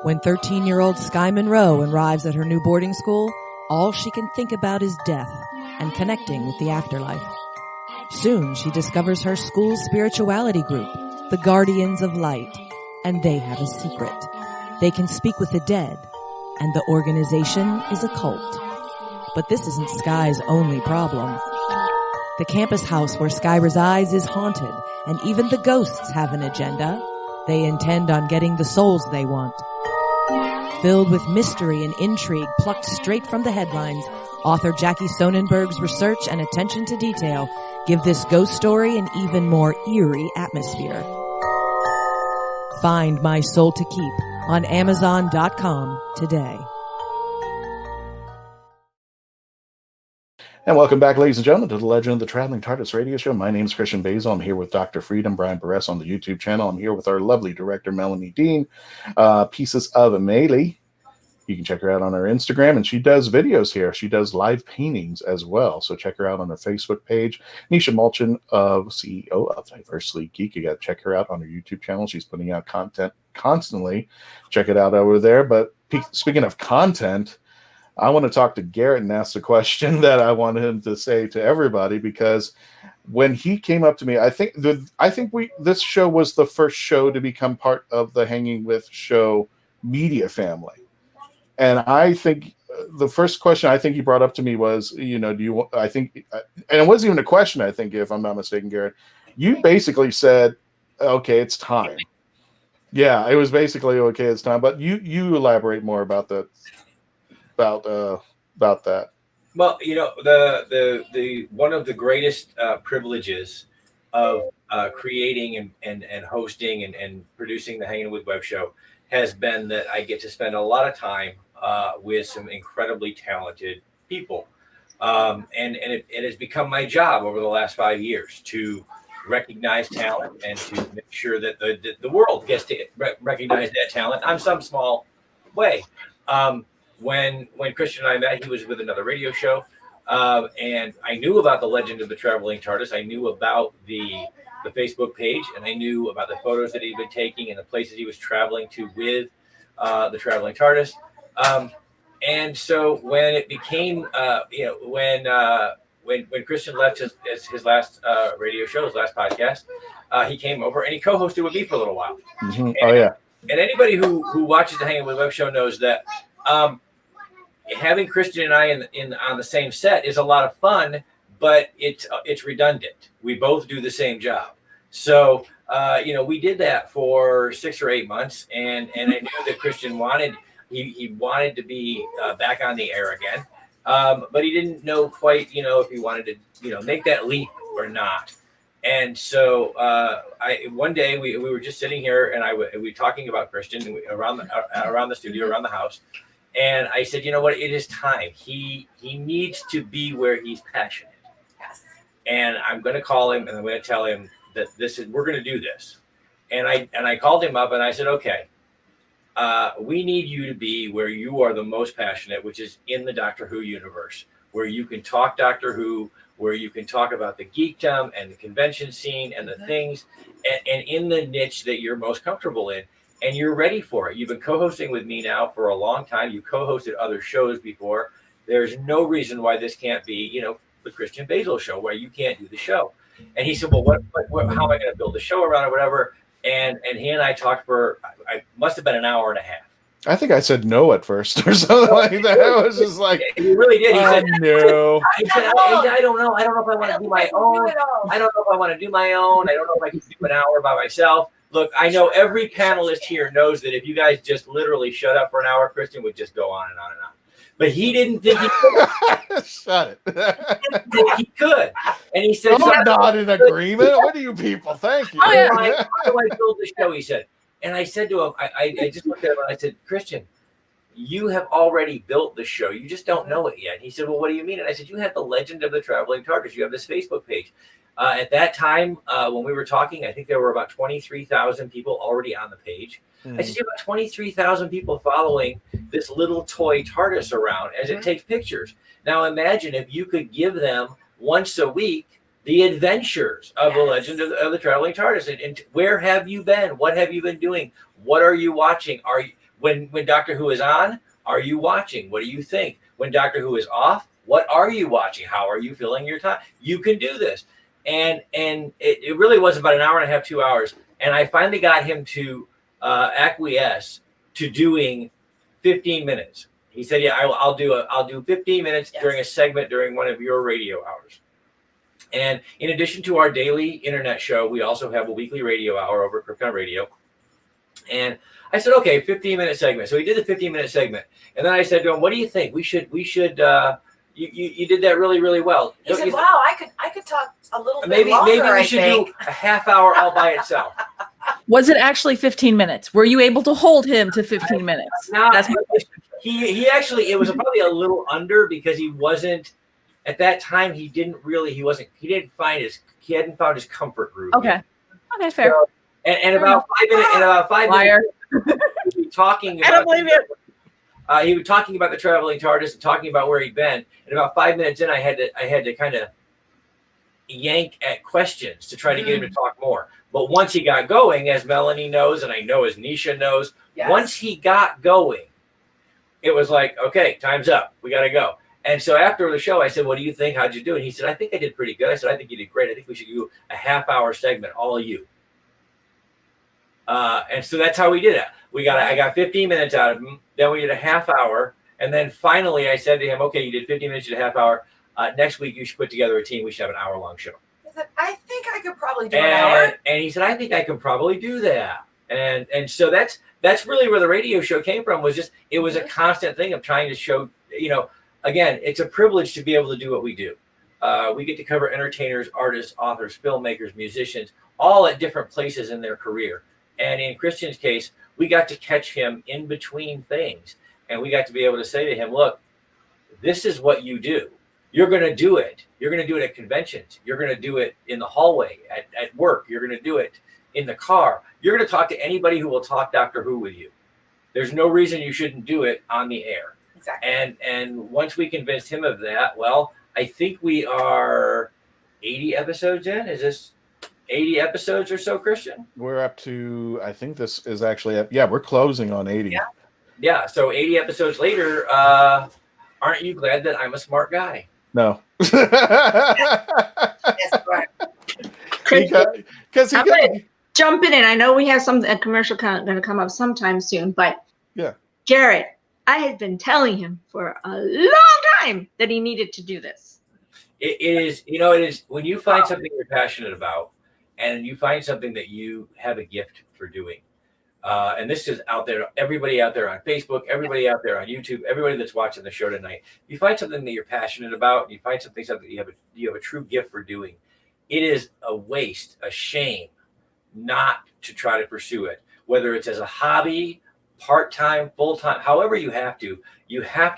[SPEAKER 7] When 13-year-old Sky Monroe arrives at her new boarding school, all she can think about is death and connecting with the afterlife. Soon she discovers her school's spirituality group, the Guardians of Light, and they have a secret. They can speak with the dead, and the organization is a cult. But this isn't Sky's only problem. The campus house where Sky resides is haunted, and even the ghosts have an agenda. They intend on getting the souls they want. Filled with mystery and intrigue plucked straight from the headlines, author Jackie Sonnenberg's research and attention to detail give this ghost story an even more eerie atmosphere. Find My Soul to Keep on Amazon.com today.
[SPEAKER 1] And welcome back, ladies and gentlemen, to the Legend of the Traveling Tardis radio show. My name is Christian Basel. I'm here with Doctor Freedom Brian Burress on the YouTube channel. I'm here with our lovely director, Melanie Dean, Pieces of Amelie. You can check her out on her Instagram, and she does videos here. She does live paintings as well, so check her out on her Facebook page. Neisha Mulchan, CEO of Diversely Geek. You got to check her out on her YouTube channel. She's putting out content constantly. Check it out over there. But speaking of content, I want to talk to Garrett and ask the question that I want him to say to everybody, because when he came up to me, I think this show was the first show to become part of the Hangin With Show media family. And I think the first question I think he brought up to me was, and it wasn't even a question, I think, if I'm not mistaken, Garrett, you basically said, okay, it's time. Yeah, it was basically, okay, it's time. But you elaborate more about that. About that.
[SPEAKER 4] Well, the one of the greatest privileges of creating and hosting and producing the Hangin With Web Show has been that I get to spend a lot of time with some incredibly talented people, and it has become my job over the last 5 years to recognize talent and to make sure that the world gets to recognize that talent on some small way. When Christian and I met, he was with another radio show, and I knew about the Legend of the Traveling Tardis. I knew about the Facebook page, and I knew about the photos that he'd been taking and the places he was traveling to with the Traveling Tardis. And so when it became, when Christian left his last radio show, his last podcast, he came over and he co-hosted with me for a little while.
[SPEAKER 1] Mm-hmm. And
[SPEAKER 4] anybody who watches the Hangin With Web Show knows that having Christian and I on the same set is a lot of fun, but it's redundant. We both do the same job. So, we did that for 6 or 8 months, and I knew that Christian wanted to be back on the air again, but he didn't know quite, if he wanted to, make that leap or not. And so one day we were just sitting here, and we were talking about Christian around the studio, around the house. And I said, you know what? It is time. He needs to be where he's passionate.
[SPEAKER 6] Yes.
[SPEAKER 4] And I'm going to call him, and I'm going to tell him that we're going to do this. And I called him up, and I said, okay, we need you to be where you are the most passionate, which is in the Doctor Who universe, where you can talk Doctor Who, where you can talk about the geekdom and the convention scene and the things, and in the niche that you're most comfortable in. And you're ready for it. You've been co-hosting with me now for a long time. You co-hosted other shows before. There's no reason why this can't be, the Christian Basel show, where you can't do the show. And he said, well, how am I going to build the show around or whatever? And he and I talked for, I must have been an hour and a half.
[SPEAKER 1] I think I said no at first or something like that. I was just like,
[SPEAKER 4] he really did. He said
[SPEAKER 1] no.
[SPEAKER 4] He said, I don't know. I don't know if I want to do my own. I don't know if I want to do my own. I don't know if I can do an hour by myself. Look, I know every panelist here knows that if you guys just literally shut up for an hour, Christian would just go on and on and on. But he didn't think he could.
[SPEAKER 1] Shut it.
[SPEAKER 4] He didn't think he could. And he said,
[SPEAKER 1] I'm not in agreement. What do you people? Thank you.
[SPEAKER 4] How do I build the show? He said. And I said to him, I just looked at him and I said, Christian, you have already built the show. You just don't know it yet. He said, well, what do you mean? And I said, you have the Legend of the Traveling Tardis. You have this Facebook page. At that time, when we were talking, I think there were about 23,000 people already on the page. I said, you have about 23,000 people following this little toy TARDIS around as it takes pictures. Now imagine if you could give them once a week the adventures of the Legend of the Traveling TARDIS. And where have you been? What have you been doing? What are you watching? Are you, when Doctor Who is on, are you watching? What do you think? When Doctor Who is off, what are you watching? How are you filling your time? You can do this. And it really was about an hour and a half, 2 hours. And I finally got him to acquiesce to doing 15 minutes. He said, yeah, I'll do 15 minutes during a segment during one of your radio hours. And in addition to our daily internet show, we also have a weekly radio hour over at Krypton Radio. And I said, okay, 15-minute segment. So he did the 15-minute segment. And then I said to him, what do you think? We should you did that really, really well.
[SPEAKER 6] He said, wow, I could talk a little bit
[SPEAKER 4] maybe
[SPEAKER 6] longer,
[SPEAKER 4] we should do a half hour all by itself.
[SPEAKER 3] Was it actually 15 minutes? Were you able to hold him to 15 minutes?
[SPEAKER 4] No,
[SPEAKER 3] That's my question.
[SPEAKER 4] He actually, it was probably a little under because he wasn't, at that time, he hadn't found his comfort groove.
[SPEAKER 3] Okay.
[SPEAKER 4] Yet.
[SPEAKER 3] Okay, fair.
[SPEAKER 4] So, and about 5 minutes, he'd be talking about,
[SPEAKER 3] I don't believe it.
[SPEAKER 4] He was talking about the Traveling TARDIS and talking about where he'd been. And about 5 minutes in, I had to kind of yank at questions to try to get him to talk more. But once he got going, as Melanie knows, and I know as Neisha knows, once he got going, it was like, okay, time's up. We got to go. And so after the show, I said, what do you think? How'd you do? And he said, I think I did pretty good. I said, I think you did great. I think we should do a half-hour segment, all of you. And so that's how we did it. I got 15 minutes out of him. Then we did a half hour. And then finally I said to him, okay, you did 15 minutes, you did a half hour. Next week you should put together a team. We should have an hour-long show.
[SPEAKER 6] I said, I think I could probably do an hour.
[SPEAKER 4] And he said, I think I can probably do that. And so that's really where the radio show came from, was just, it was a constant thing of trying to show, again, it's a privilege to be able to do what we do. We get to cover entertainers, artists, authors, filmmakers, musicians, all at different places in their career. And in Christian's case, we got to catch him in between things. And we got to be able to say to him, look, this is what you do. You're going to do it. You're going to do it at conventions. You're going to do it in the hallway, at work. You're going to do it in the car. You're going to talk to anybody who will talk Doctor Who with you. There's no reason you shouldn't do it on the air.
[SPEAKER 6] Exactly.
[SPEAKER 4] And once we convinced him of that, well, I think we are 80 episodes in. Is this 80 episodes or so, Christian?
[SPEAKER 1] We're up to, I think this is actually, we're closing on 80.
[SPEAKER 4] Yeah. So 80 episodes later, aren't you glad that I'm a smart guy?
[SPEAKER 1] No.
[SPEAKER 6] Yes, right.
[SPEAKER 1] Because he got
[SPEAKER 2] jumping in. I know we have a commercial going to come up sometime soon, but Jarrett, I had been telling him for a long time that he needed to do this.
[SPEAKER 4] It is when you find something you're passionate about, and you find something that you have a gift for doing. And this is out there, everybody out there on Facebook, everybody out there on YouTube, everybody that's watching the show tonight. You find something that you're passionate about, you find something you have a true gift for doing. It is a waste, a shame not to try to pursue it, whether it's as a hobby, part-time, full-time, however you have to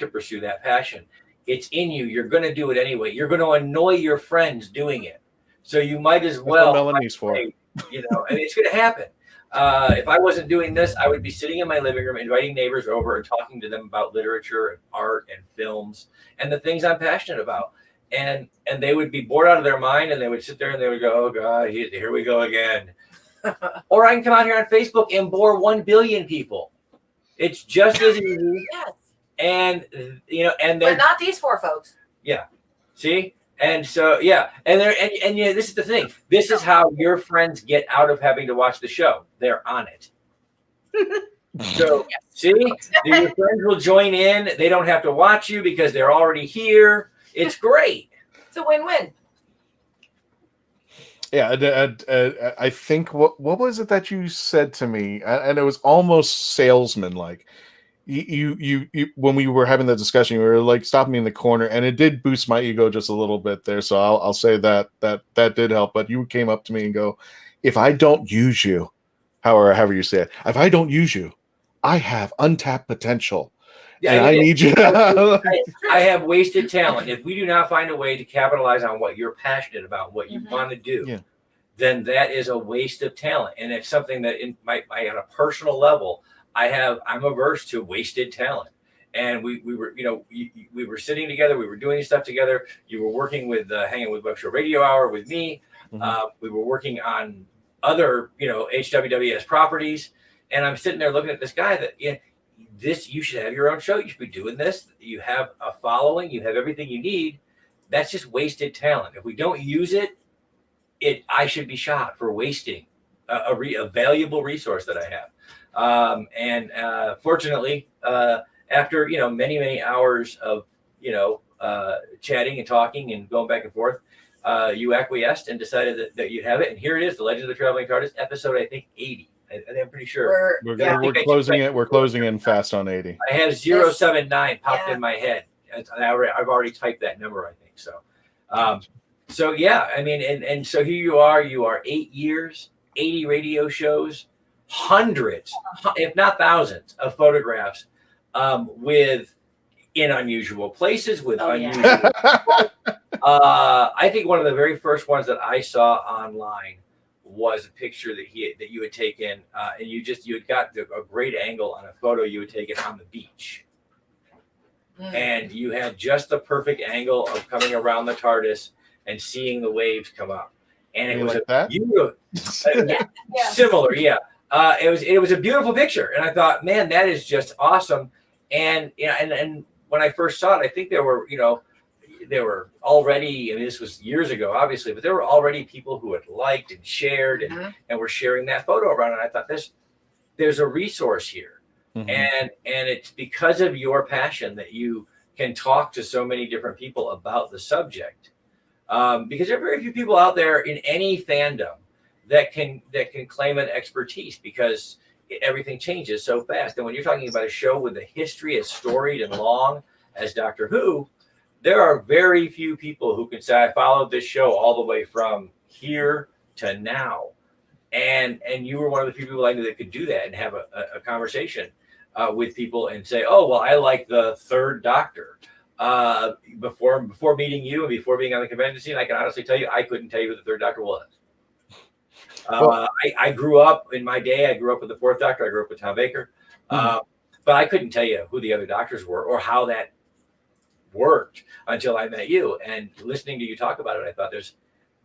[SPEAKER 4] pursue that passion. It's in you. You're going to do it anyway. You're going to annoy your friends doing it. So you might as well.
[SPEAKER 1] That's what Melanie's for.
[SPEAKER 4] And it's going to happen. If I wasn't doing this, I would be sitting in my living room, inviting neighbors over and talking to them about literature and art and films and the things I'm passionate about. And they would be bored out of their mind, and they would sit there and they would go, oh God, here we go again. Or I can come out here on Facebook and bore 1 billion people. It's just as easy.
[SPEAKER 6] Yes.
[SPEAKER 4] And
[SPEAKER 6] but not these 4 folks.
[SPEAKER 4] Yeah. See? And so, and this is the thing. This is how your friends get out of having to watch the show. They're on it. So, see, your friends will join in. They don't have to watch you because they're already here. It's great.
[SPEAKER 6] It's a win-win.
[SPEAKER 1] Yeah, I think what was it that you said to me? And it was almost salesman-like. You when we were having the discussion, you were like stopping me in the corner, and it did boost my ego just a little bit there. So I'll say that did help. But you came up to me and go, "If I don't use you, however you say it. If I don't use you, I have untapped potential.
[SPEAKER 4] Yeah,
[SPEAKER 1] and I need you.
[SPEAKER 4] I have wasted talent. If we do not find a way to capitalize on what you're passionate about, what you want to do, then that is a waste of talent. And it's something that on a personal level, I'm averse to wasted talent. And we were, we were sitting together, we were doing stuff together. You were working with Hangin With Web Show Radio Hour with me. We were working on other, HWWS properties. And I'm sitting there looking at this guy that, you should have your own show. You should be doing this. You have a following. You have everything you need. That's just wasted talent. If we don't use it, I should be shot for wasting a valuable resource that I have. And fortunately, after many hours of chatting and talking and going back and forth, you acquiesced and decided that you'd have it. And here it is, The Legend of the Traveling Tardis, episode I think 80. I'm pretty sure
[SPEAKER 1] we're closing it. We're closing in fast on 80.
[SPEAKER 4] I have 079 popped in my head. I've already typed that number, I think. So yeah, I mean, and so here you are 8 years, 80 radio shows, hundreds, if not thousands, of photographs in unusual places with unusual. I think one of the very first ones that I saw online was a picture that you had taken, and you had got a great angle on a photo you had taken on the beach, and you had just the perfect angle of coming around the TARDIS and seeing the waves come up, and it was beautiful, similar, it was a beautiful picture, and I thought, man, that is just awesome, and and when I first saw it, I think there were already, and this was years ago, obviously, but there were already people who had liked and shared and were sharing that photo around. And I thought, there's a resource here. And it's because of your passion that you can talk to so many different people about the subject. Because there are very few people out there in any fandom that can claim an expertise, because everything changes so fast. And when you're talking about a show with a history as storied and long as Doctor Who, there are very few people who can say, I followed this show all the way from here to now. And you were one of the few people I knew that could do that and have a conversation with people and say, oh, well, I like the third Doctor. Before meeting you and before being on the convention scene, I can honestly tell you, I couldn't tell you who the third Doctor was. I grew up in my day. I grew up with the fourth Doctor. I grew up with Tom Baker. But I couldn't tell you who the other Doctors were or how that worked until I met you. And listening to you talk about it, I thought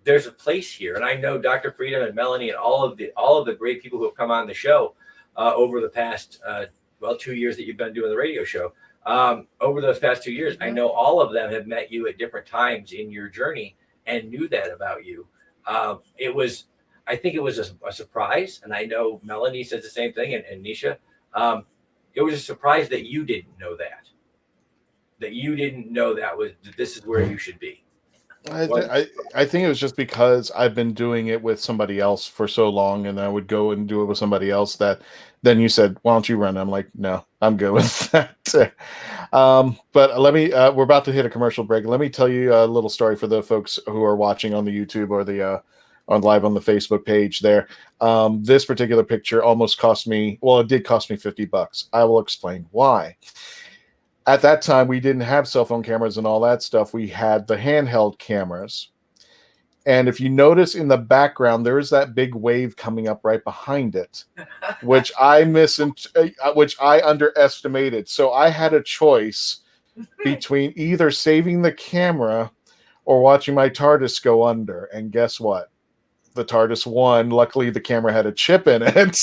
[SPEAKER 4] there's a place here. And I know Dr. Freedom and Melanie and all of the great people who have come on the show over the past 2 years that you've been doing the radio show. Over those past 2 years, I know all of them have met you at different times in your journey and knew that about you. I think it was a surprise, and I know Melanie says the same thing, and Neisha. It was a surprise that you didn't know that you didn't know that this is where you should be.
[SPEAKER 1] I think it was just because I've been doing it with somebody else for so long, and I would go and do it with somebody else that then you said, why don't you run? I'm like, no, I'm good with that. But let me, we're about to hit a commercial break. Let me tell you a little story for the folks who are watching on the YouTube or the live on the Facebook page there. This particular picture almost cost me, it did cost me $50. I will explain why. At that time, we didn't have cell phone cameras and all that stuff. We had the handheld cameras. And if you notice in the background, there is that big wave coming up right behind it, which I underestimated. So I had a choice between either saving the camera or watching my TARDIS go under. And guess what? The TARDIS won. Luckily, the camera had a chip in it.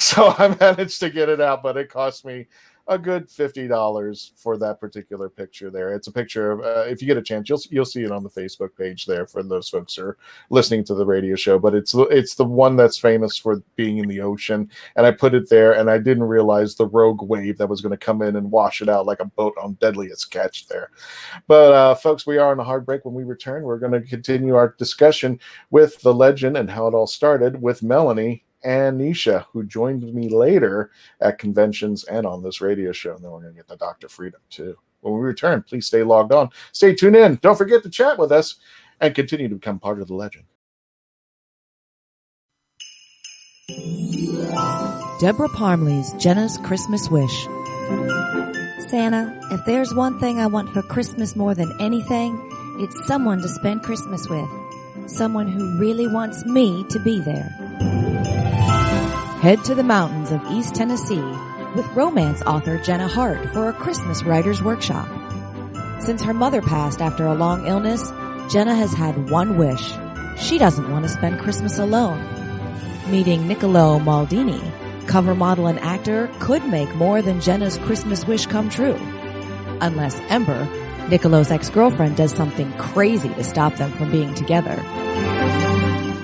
[SPEAKER 1] So I managed to get it out, but it cost me a good $50 for that particular picture there. It's a picture of, if you get a chance, you'll see it on the Facebook page there for those folks who are listening to the radio show. But it's the one that's famous for being in the ocean, and I put it there, and I didn't realize the rogue wave that was going to come in and wash it out like a boat on Deadliest Catch there. But folks, we are on a hard break. When we return, we're going to continue our discussion with the legend and how it all started with Melanie and Neisha, who joined me later at conventions and on this radio show. And then we're going to get the Doctor Freedom too. When we return, please stay logged on. Stay tuned in. Don't forget to chat with us and continue to become part of the legend.
[SPEAKER 7] Deborah Parmley's Jenna's Christmas Wish.
[SPEAKER 10] Santa, if there's one thing I want for Christmas more than anything, it's someone to spend Christmas with. Someone who really wants me to be there.
[SPEAKER 7] Head to the mountains of East Tennessee with romance author Jenna Hart for a Christmas writer's workshop. Since her mother passed after a long illness, Jenna has had one wish. She doesn't want to spend Christmas alone. Meeting Niccolo Maldini, cover model and actor, could make more than Jenna's Christmas wish come true. Unless Ember, Niccolo's ex-girlfriend, does something crazy to stop them from being together.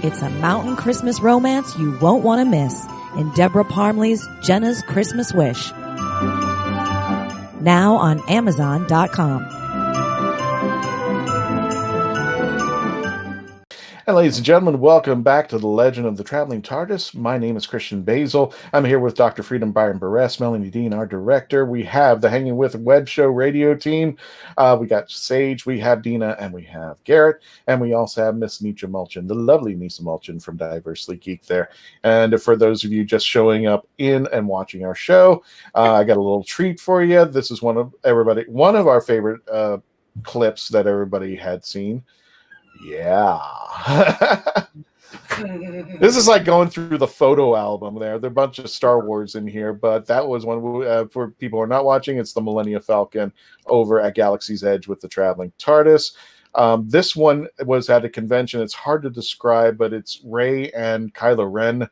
[SPEAKER 7] It's a mountain Christmas romance you won't want to miss in Deborah Parmley's Jenna's Christmas Wish. Now on Amazon.com.
[SPEAKER 1] And ladies and gentlemen, welcome back to the Legend of the Traveling Tardis. My name is Christian Basel. I'm here with Doctor Freedom Brian Burress, Melanie Dean, our director. We have the Hangin With Web Show radio team. We got Sage, we have Deanna, and we have Garrett. And we also have Miss Neisha Mulchan, the lovely Neisha Mulchan from Diversely Geek there. And for those of you just showing up in and watching our show, I got a little treat for you. This is one of our favorite clips that everybody had seen. Yeah. This is like going through the photo album there. There are a bunch of Star Wars in here, but that was one for people who are not watching. It's the Millennium Falcon over at Galaxy's Edge with the Traveling Tardis. This one was at a convention. It's hard to describe, but it's Rey and Kylo Ren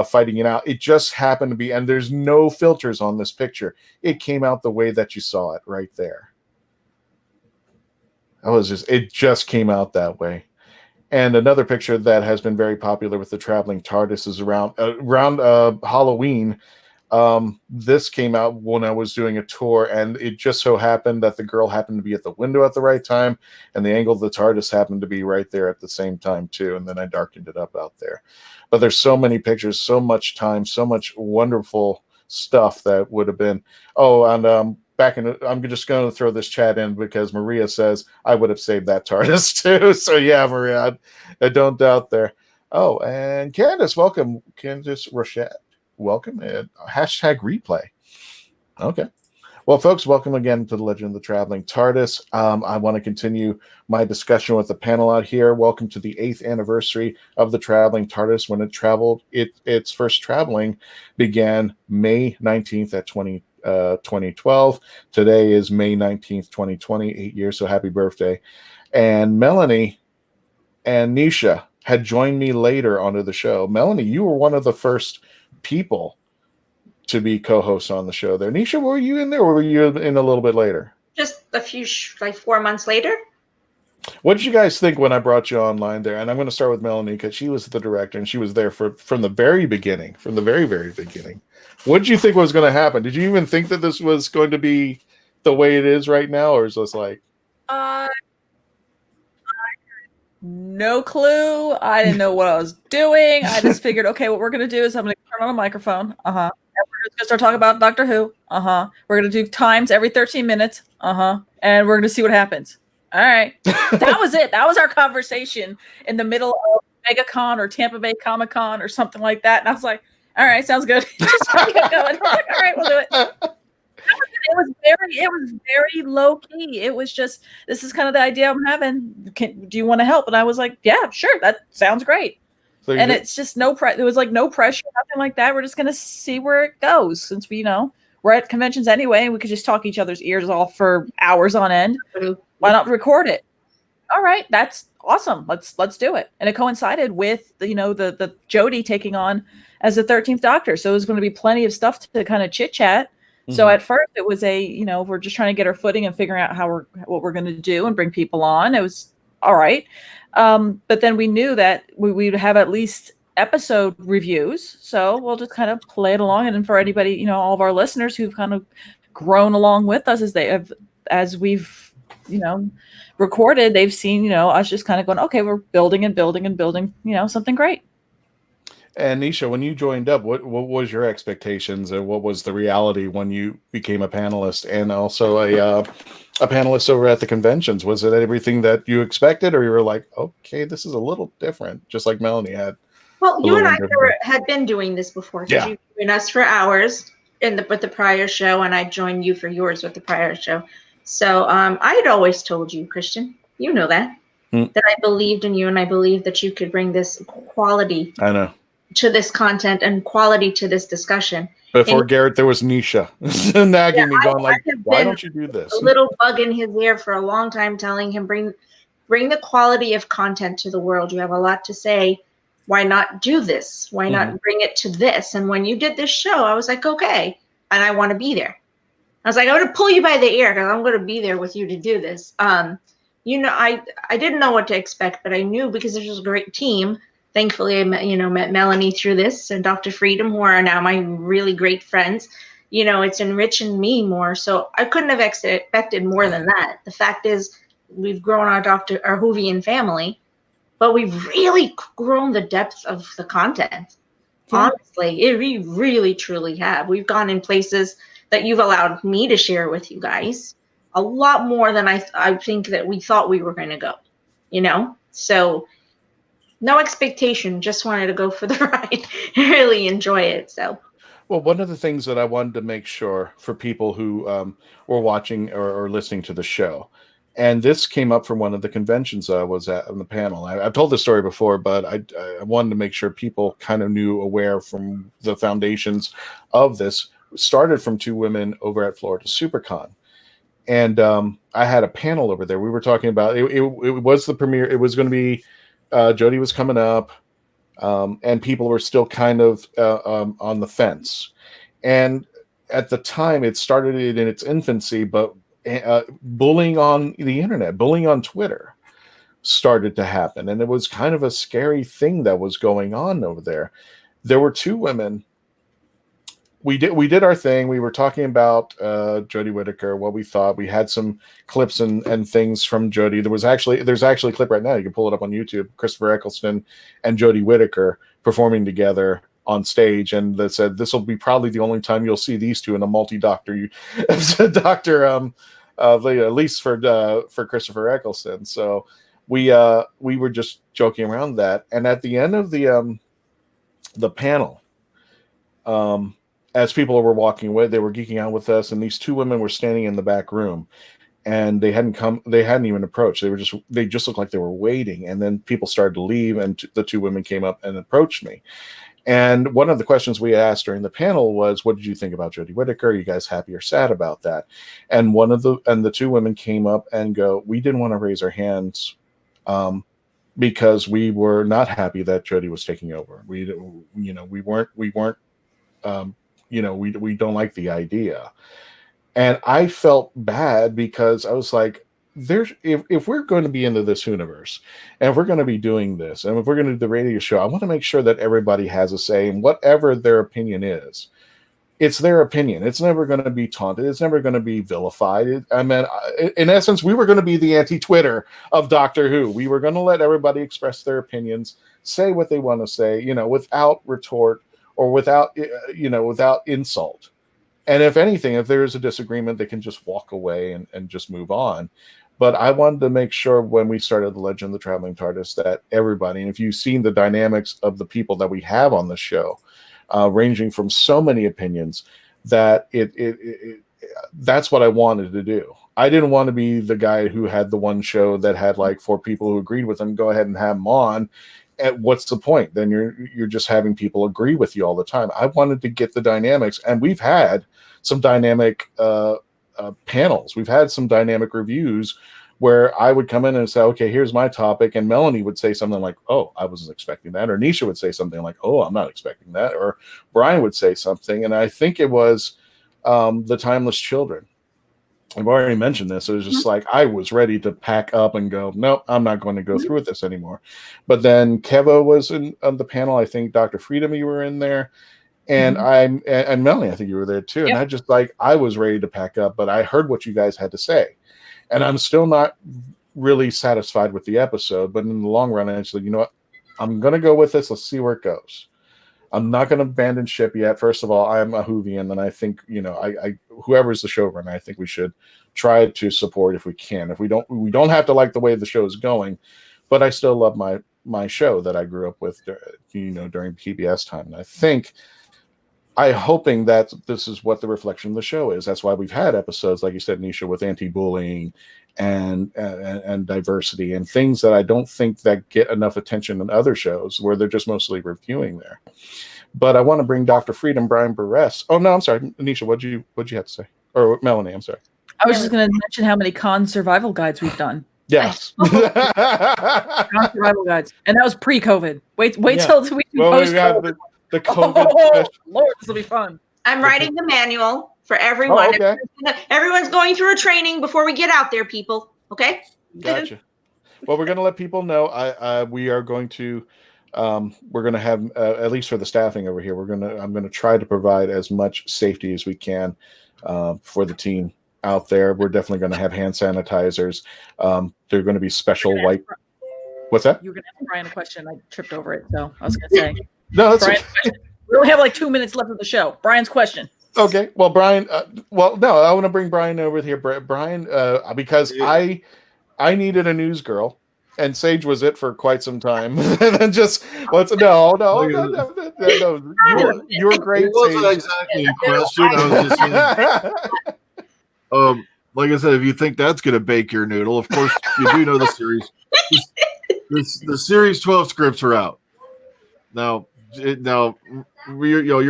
[SPEAKER 1] fighting it out. It just happened to be, and there's no filters on this picture. It came out the way that you saw it right there. It just came out that way. And another picture that has been very popular with the Traveling Tardis is around Halloween. This came out when I was doing a tour, and it just so happened that the girl happened to be at the window at the right time, and the angle of the TARDIS happened to be right there at the same time too, and then I darkened it up out there. But there's so many pictures, so much time, so much wonderful stuff that would have been. Oh, and I'm just going to throw this chat in because Maria says I would have saved that TARDIS too. So yeah, Maria, I don't doubt there. Oh, and Candace, welcome. Candace Rochette, welcome. And hashtag replay. Okay. Well, folks, welcome again to the Legend of the Traveling Tardis. I want to continue my discussion with the panel out here. Welcome to the 8th anniversary of the Traveling Tardis. When it traveled, its first traveling began May 19th at 2012. Today is May 19th, 2020, 8 years, so happy birthday. And Melanie and Neisha had joined me later onto the show. Melanie, you were one of the first people to be co-hosts on the show there. Neisha, were you in there or were you in a little bit later?
[SPEAKER 2] Just a few, like 4 months later.
[SPEAKER 1] What did you guys think when I brought you online there? And I'm going to start with Melanie because she was the director and she was there from the very beginning, from the very, very beginning. What did you think was going to happen? Did you even think that this was going to be the way it is right now? Or is this like...
[SPEAKER 3] No clue. I didn't know what I was doing. I just figured, okay, what we're going to do is I'm going to turn on a microphone. And we're just going to start talking about Doctor Who. We're going to do times every 13 minutes. And we're going to see what happens. All right. That was it. That was our conversation in the middle of MegaCon or Tampa Bay Comic Con or something like that. And I was like, all right, sounds good. Just kept going. Like, all right, we'll do it. It was very low key. It was just, this is kind of the idea I'm having. Do you want to help? And I was like, yeah, sure. That sounds great. So and it's just there was like no pressure, nothing like that. We're just going to see where it goes since we're at conventions anyway. And we could just talk each other's ears off for hours on end. Why not record it? All right. That's awesome. Let's do it. And it coincided with the Jodie taking on as the 13th Doctor. So it was going to be plenty of stuff to kind of chit chat. So at first it was we're just trying to get our footing and figuring out what we're going to do and bring people on. It was all right. But then we knew that we'd have at least episode reviews. So we'll just kind of play it along. And then for anybody, all of our listeners who've kind of grown along with us as we've, recorded, they've seen, us just kind of going, okay, we're building and building and building, something great.
[SPEAKER 1] And Neisha, when you joined up, what was your expectations and what was the reality when you became a panelist and also a panelist over at the conventions? Was it everything that you expected or you were like, okay, this is a little different, just like Melanie had?
[SPEAKER 2] Well,
[SPEAKER 1] a
[SPEAKER 2] you and
[SPEAKER 1] little
[SPEAKER 2] I
[SPEAKER 1] different.
[SPEAKER 2] had been doing this before. 'Cause
[SPEAKER 1] Yeah.
[SPEAKER 2] You've been us for hours with the prior show, and I joined you for yours with the prior show. So I had always told you, Christian, you know that, that I believed in you, and I believed that you could bring this quality
[SPEAKER 1] I know.
[SPEAKER 2] to this content and quality to this discussion.
[SPEAKER 1] Before
[SPEAKER 2] And
[SPEAKER 1] Garrett, there was Neisha nagging me, going like,
[SPEAKER 2] have
[SPEAKER 1] "Why
[SPEAKER 2] been
[SPEAKER 1] don't you do this?"
[SPEAKER 2] a little bug in his ear for a long time, telling him bring the quality of content to the world. You have a lot to say. Why not do this? Why not bring it to this? And when you did this show, I was like, okay, and I want to be there. I was like, I'm going to pull you by the ear because I'm going to be there with you to do this. You know, I didn't know what to expect, but I knew because this was a great team. Thankfully, I met Melanie through this, and Doctor Freedom, who are now my really great friends. You know, it's enriching me more. So I couldn't have expected more than that. The fact is, we've grown our Whovian family, but we've really grown the depth of the content. Yeah. Honestly, we really, truly have. We've gone in places that you've allowed me to share with you guys a lot more than I think that we thought we were going to go, you know? So no expectation, just wanted to go for the ride, really enjoy it. So.
[SPEAKER 1] Well, one of the things that I wanted to make sure for people who were watching or listening to the show, and this came up from one of the conventions I was at on the panel. I've told this story before, but I wanted to make sure people kind of aware from the foundations of this. Started from two women over at Florida SuperCon. And I had a panel over there. We were talking about, it was the premiere. It was going to be, Jody was coming up, and people were still kind of on the fence. And at the time, it started in its infancy, but bullying on the internet, bullying on Twitter started to happen. And it was kind of a scary thing that was going on over there. There were two women. We did our thing. We were talking about Jodie Whittaker, what we thought. We had some clips and things from Jodie. There's actually a clip right now. You can pull it up on YouTube. Christopher Eccleston and Jodie Whittaker performing together on stage, and that said this will be probably the only time you'll see these two in a multi-doctor doctor at least for Christopher Eccleston. So we were just joking around that, and at the end of the panel, as people were walking away, they were geeking out with us, and these two women were standing in the back room, and they hadn't even approached. They just looked like they were waiting, and then people started to leave, and the two women came up and approached me. And one of the questions we asked during the panel was, what did you think about Jodie Whittaker? Are you guys happy or sad about that? And the two women came up and go, we didn't want to raise our hands because we were not happy that Jodie was taking over. We don't like the idea. And I felt bad because I was like, if we're going to be into this universe, and if we're going to be doing this, and if we're going to do the radio show, I want to make sure that everybody has a say in whatever their opinion is. It's their opinion. It's never going to be taunted. It's never going to be vilified. In essence, we were going to be the anti-Twitter of Doctor Who. We were going to let everybody express their opinions, say what they want to say, without retort or without insult. And if anything, if there is a disagreement, they can just walk away and just move on. But I wanted to make sure when we started The Legend of the Traveling Tardis that everybody, and if you've seen the dynamics of the people that we have on the show, ranging from so many opinions, that that's what I wanted to do. I didn't want to be the guy who had the one show that had like 4 people who agreed with him. Go ahead and have them on. And what's the point? Then you're just having people agree with you all the time. I wanted to get the dynamics, and we've had some dynamic panels. We've had some dynamic reviews where I would come in and say, okay, here's my topic. And Melanie would say something like, oh, I wasn't expecting that. Or Neisha would say something like, oh, I'm not expecting that. Or Brian would say something. And I think it was The Timeless Children. I've already mentioned this. It was just like, I was ready to pack up and go, nope, I'm not going to go through with this anymore. But then Keva was on the panel. I think Doctor Freedom, you were in there. And and Melanie, I think you were there too. Yep. And I was ready to pack up, but I heard what you guys had to say. And I'm still not really satisfied with the episode. But in the long run, I said, you know what? I'm going to go with this. Let's see where it goes. I'm not going to abandon ship yet. First of all, I'm a Whovian, and I think, whoever's the showrunner, I think we should try to support if we can. If we don't have to like the way the show is going, but I still love my my show that I grew up with, during PBS time. And I'm hoping that this is what the reflection of the show is. That's why we've had episodes, like you said, Neisha, with anti-bullying and diversity and things that I don't think that get enough attention in other shows where they're just mostly reviewing there. But I want to bring Dr. Freedom Brian Burress. Oh no, I'm sorry, Neisha. What'd you have to say? Or Melanie, I'm sorry.
[SPEAKER 3] I was just going to mention how many con survival guides we've done.
[SPEAKER 1] Yes.
[SPEAKER 3] Con survival guides, and that was pre-COVID. Wait till we do post-COVID.
[SPEAKER 1] The COVID.
[SPEAKER 3] Oh, Lord, this will be fun.
[SPEAKER 2] I'm writing the manual for everyone.
[SPEAKER 1] Oh, okay.
[SPEAKER 2] Everyone's going through a training before we get out there, people. Okay.
[SPEAKER 1] Gotcha. Well, we're going to let people know. We are going to. We're going to have, at least for the staffing over here, I'm going to try to provide as much safety as we can for the team out there. We're definitely going to have hand sanitizers. They're going to be special white. What's that?
[SPEAKER 3] You were going to ask Brian a question. I tripped over it, so I was going to say.
[SPEAKER 1] No, that's
[SPEAKER 3] Brian's question. We only have like 2 minutes left of the show. Brian's question.
[SPEAKER 1] Okay. Well, Brian. No, I want to bring Brian over here. Brian, because I needed a news girl. And Sage was it for quite some time. And then just no. You were great.
[SPEAKER 5] It wasn't exactly a question. I was just saying, like I said, if you think that's going to bake your noodle, of course you do know the series. The series 12 scripts are out now. You're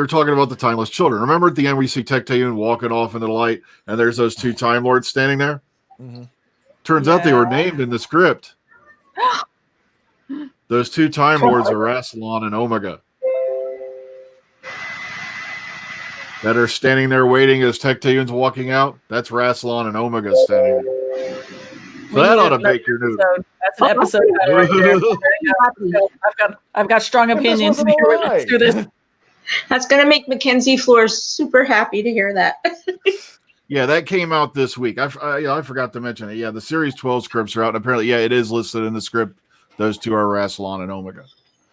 [SPEAKER 5] talking about the timeless children. Remember at the end we see Tecteun walking off into the light, and there's those two Time Lords standing there. Mm-hmm. Turns out they were named in the script. Those two Time Lords are Rassilon and Omega that are standing there waiting as Tecteun's walking out. That's Rassilon and Omega standing there. So that ought to make your noodle.
[SPEAKER 3] That's an episode right there. I've got strong opinions. Let's do this.
[SPEAKER 2] That's going to make Mackenzie Flores super happy to hear that.
[SPEAKER 5] Yeah, that came out this week. I forgot to mention it. Yeah, the Series 12 scripts are out. And apparently, it is listed in the script. Those two are Rassilon and Omega.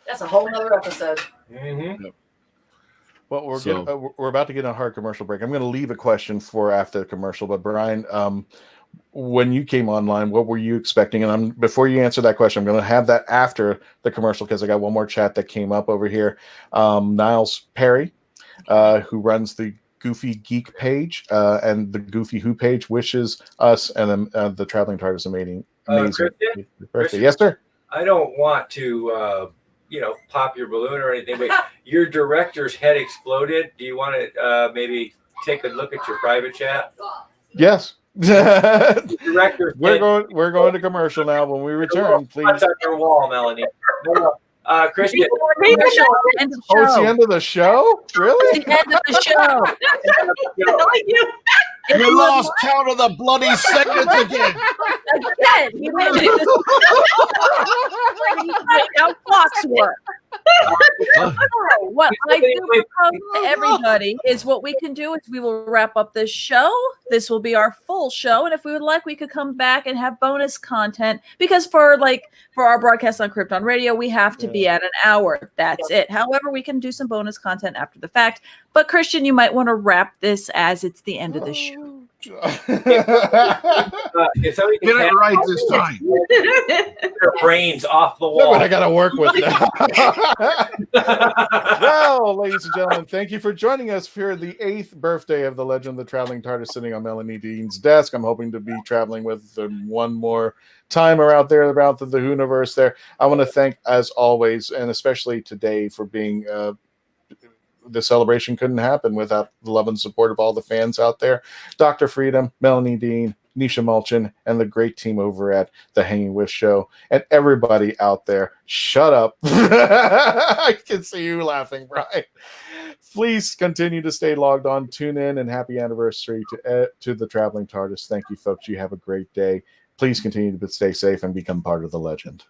[SPEAKER 6] That's a whole nother episode.
[SPEAKER 5] Mm-hmm. Yep.
[SPEAKER 1] Well, we're about to get on a hard commercial break. I'm going to leave a question for after the commercial. But Brian, when you came online, what were you expecting? And before you answer that question, I'm going to have that after the commercial because I got one more chat that came up over here. Niles Perry, who runs the Goofy Geek page and the Goofy Who page, wishes us and the Traveling Tardis amazing birthday. Yes, sir.
[SPEAKER 4] I don't want to, pop your balloon or anything, but your director's head exploded. Do you want to maybe take a look at your private chat?
[SPEAKER 1] Yes.
[SPEAKER 4] Director,
[SPEAKER 1] we're going to commercial now. When we return, please.
[SPEAKER 4] Touch on your wall, Melanie. Christian.
[SPEAKER 1] It's the end of the show? Really?
[SPEAKER 3] It's the end of the show.
[SPEAKER 5] You lost count of the bloody segments again.
[SPEAKER 3] How clocks work. What I do propose to everybody is what we can do is we will wrap up this show. This will be our full show. And if we would like, we could come back and have bonus content because for our broadcast on Krypton Radio, we have to be at an hour. That's it. However, we can do some bonus content after the fact. But Christian, you might want to wrap this as it's the end of the show.
[SPEAKER 5] Get it right this time.
[SPEAKER 4] Their brains off the wall.
[SPEAKER 1] Look what I got to work with now. Well, ladies and gentlemen, thank you for joining us for the 8th birthday of the Legend of the Traveling Tardis sitting on Melanie Dean's desk. I'm hoping to be traveling with them one more time around the Whoniverse there. I want to thank, as always, and especially today, for being the celebration couldn't happen without the love and support of all the fans out there. Dr. Freedom, Melanie Dean, Neisha Mulchan, and the great team over at the Hangin With Show, and everybody out there. Shut up. I can see you laughing, Brian. Please continue to stay logged on, tune in, and happy anniversary to the Traveling Tardis. Thank you, folks. You have a great day. Please continue to stay safe and become part of the legend.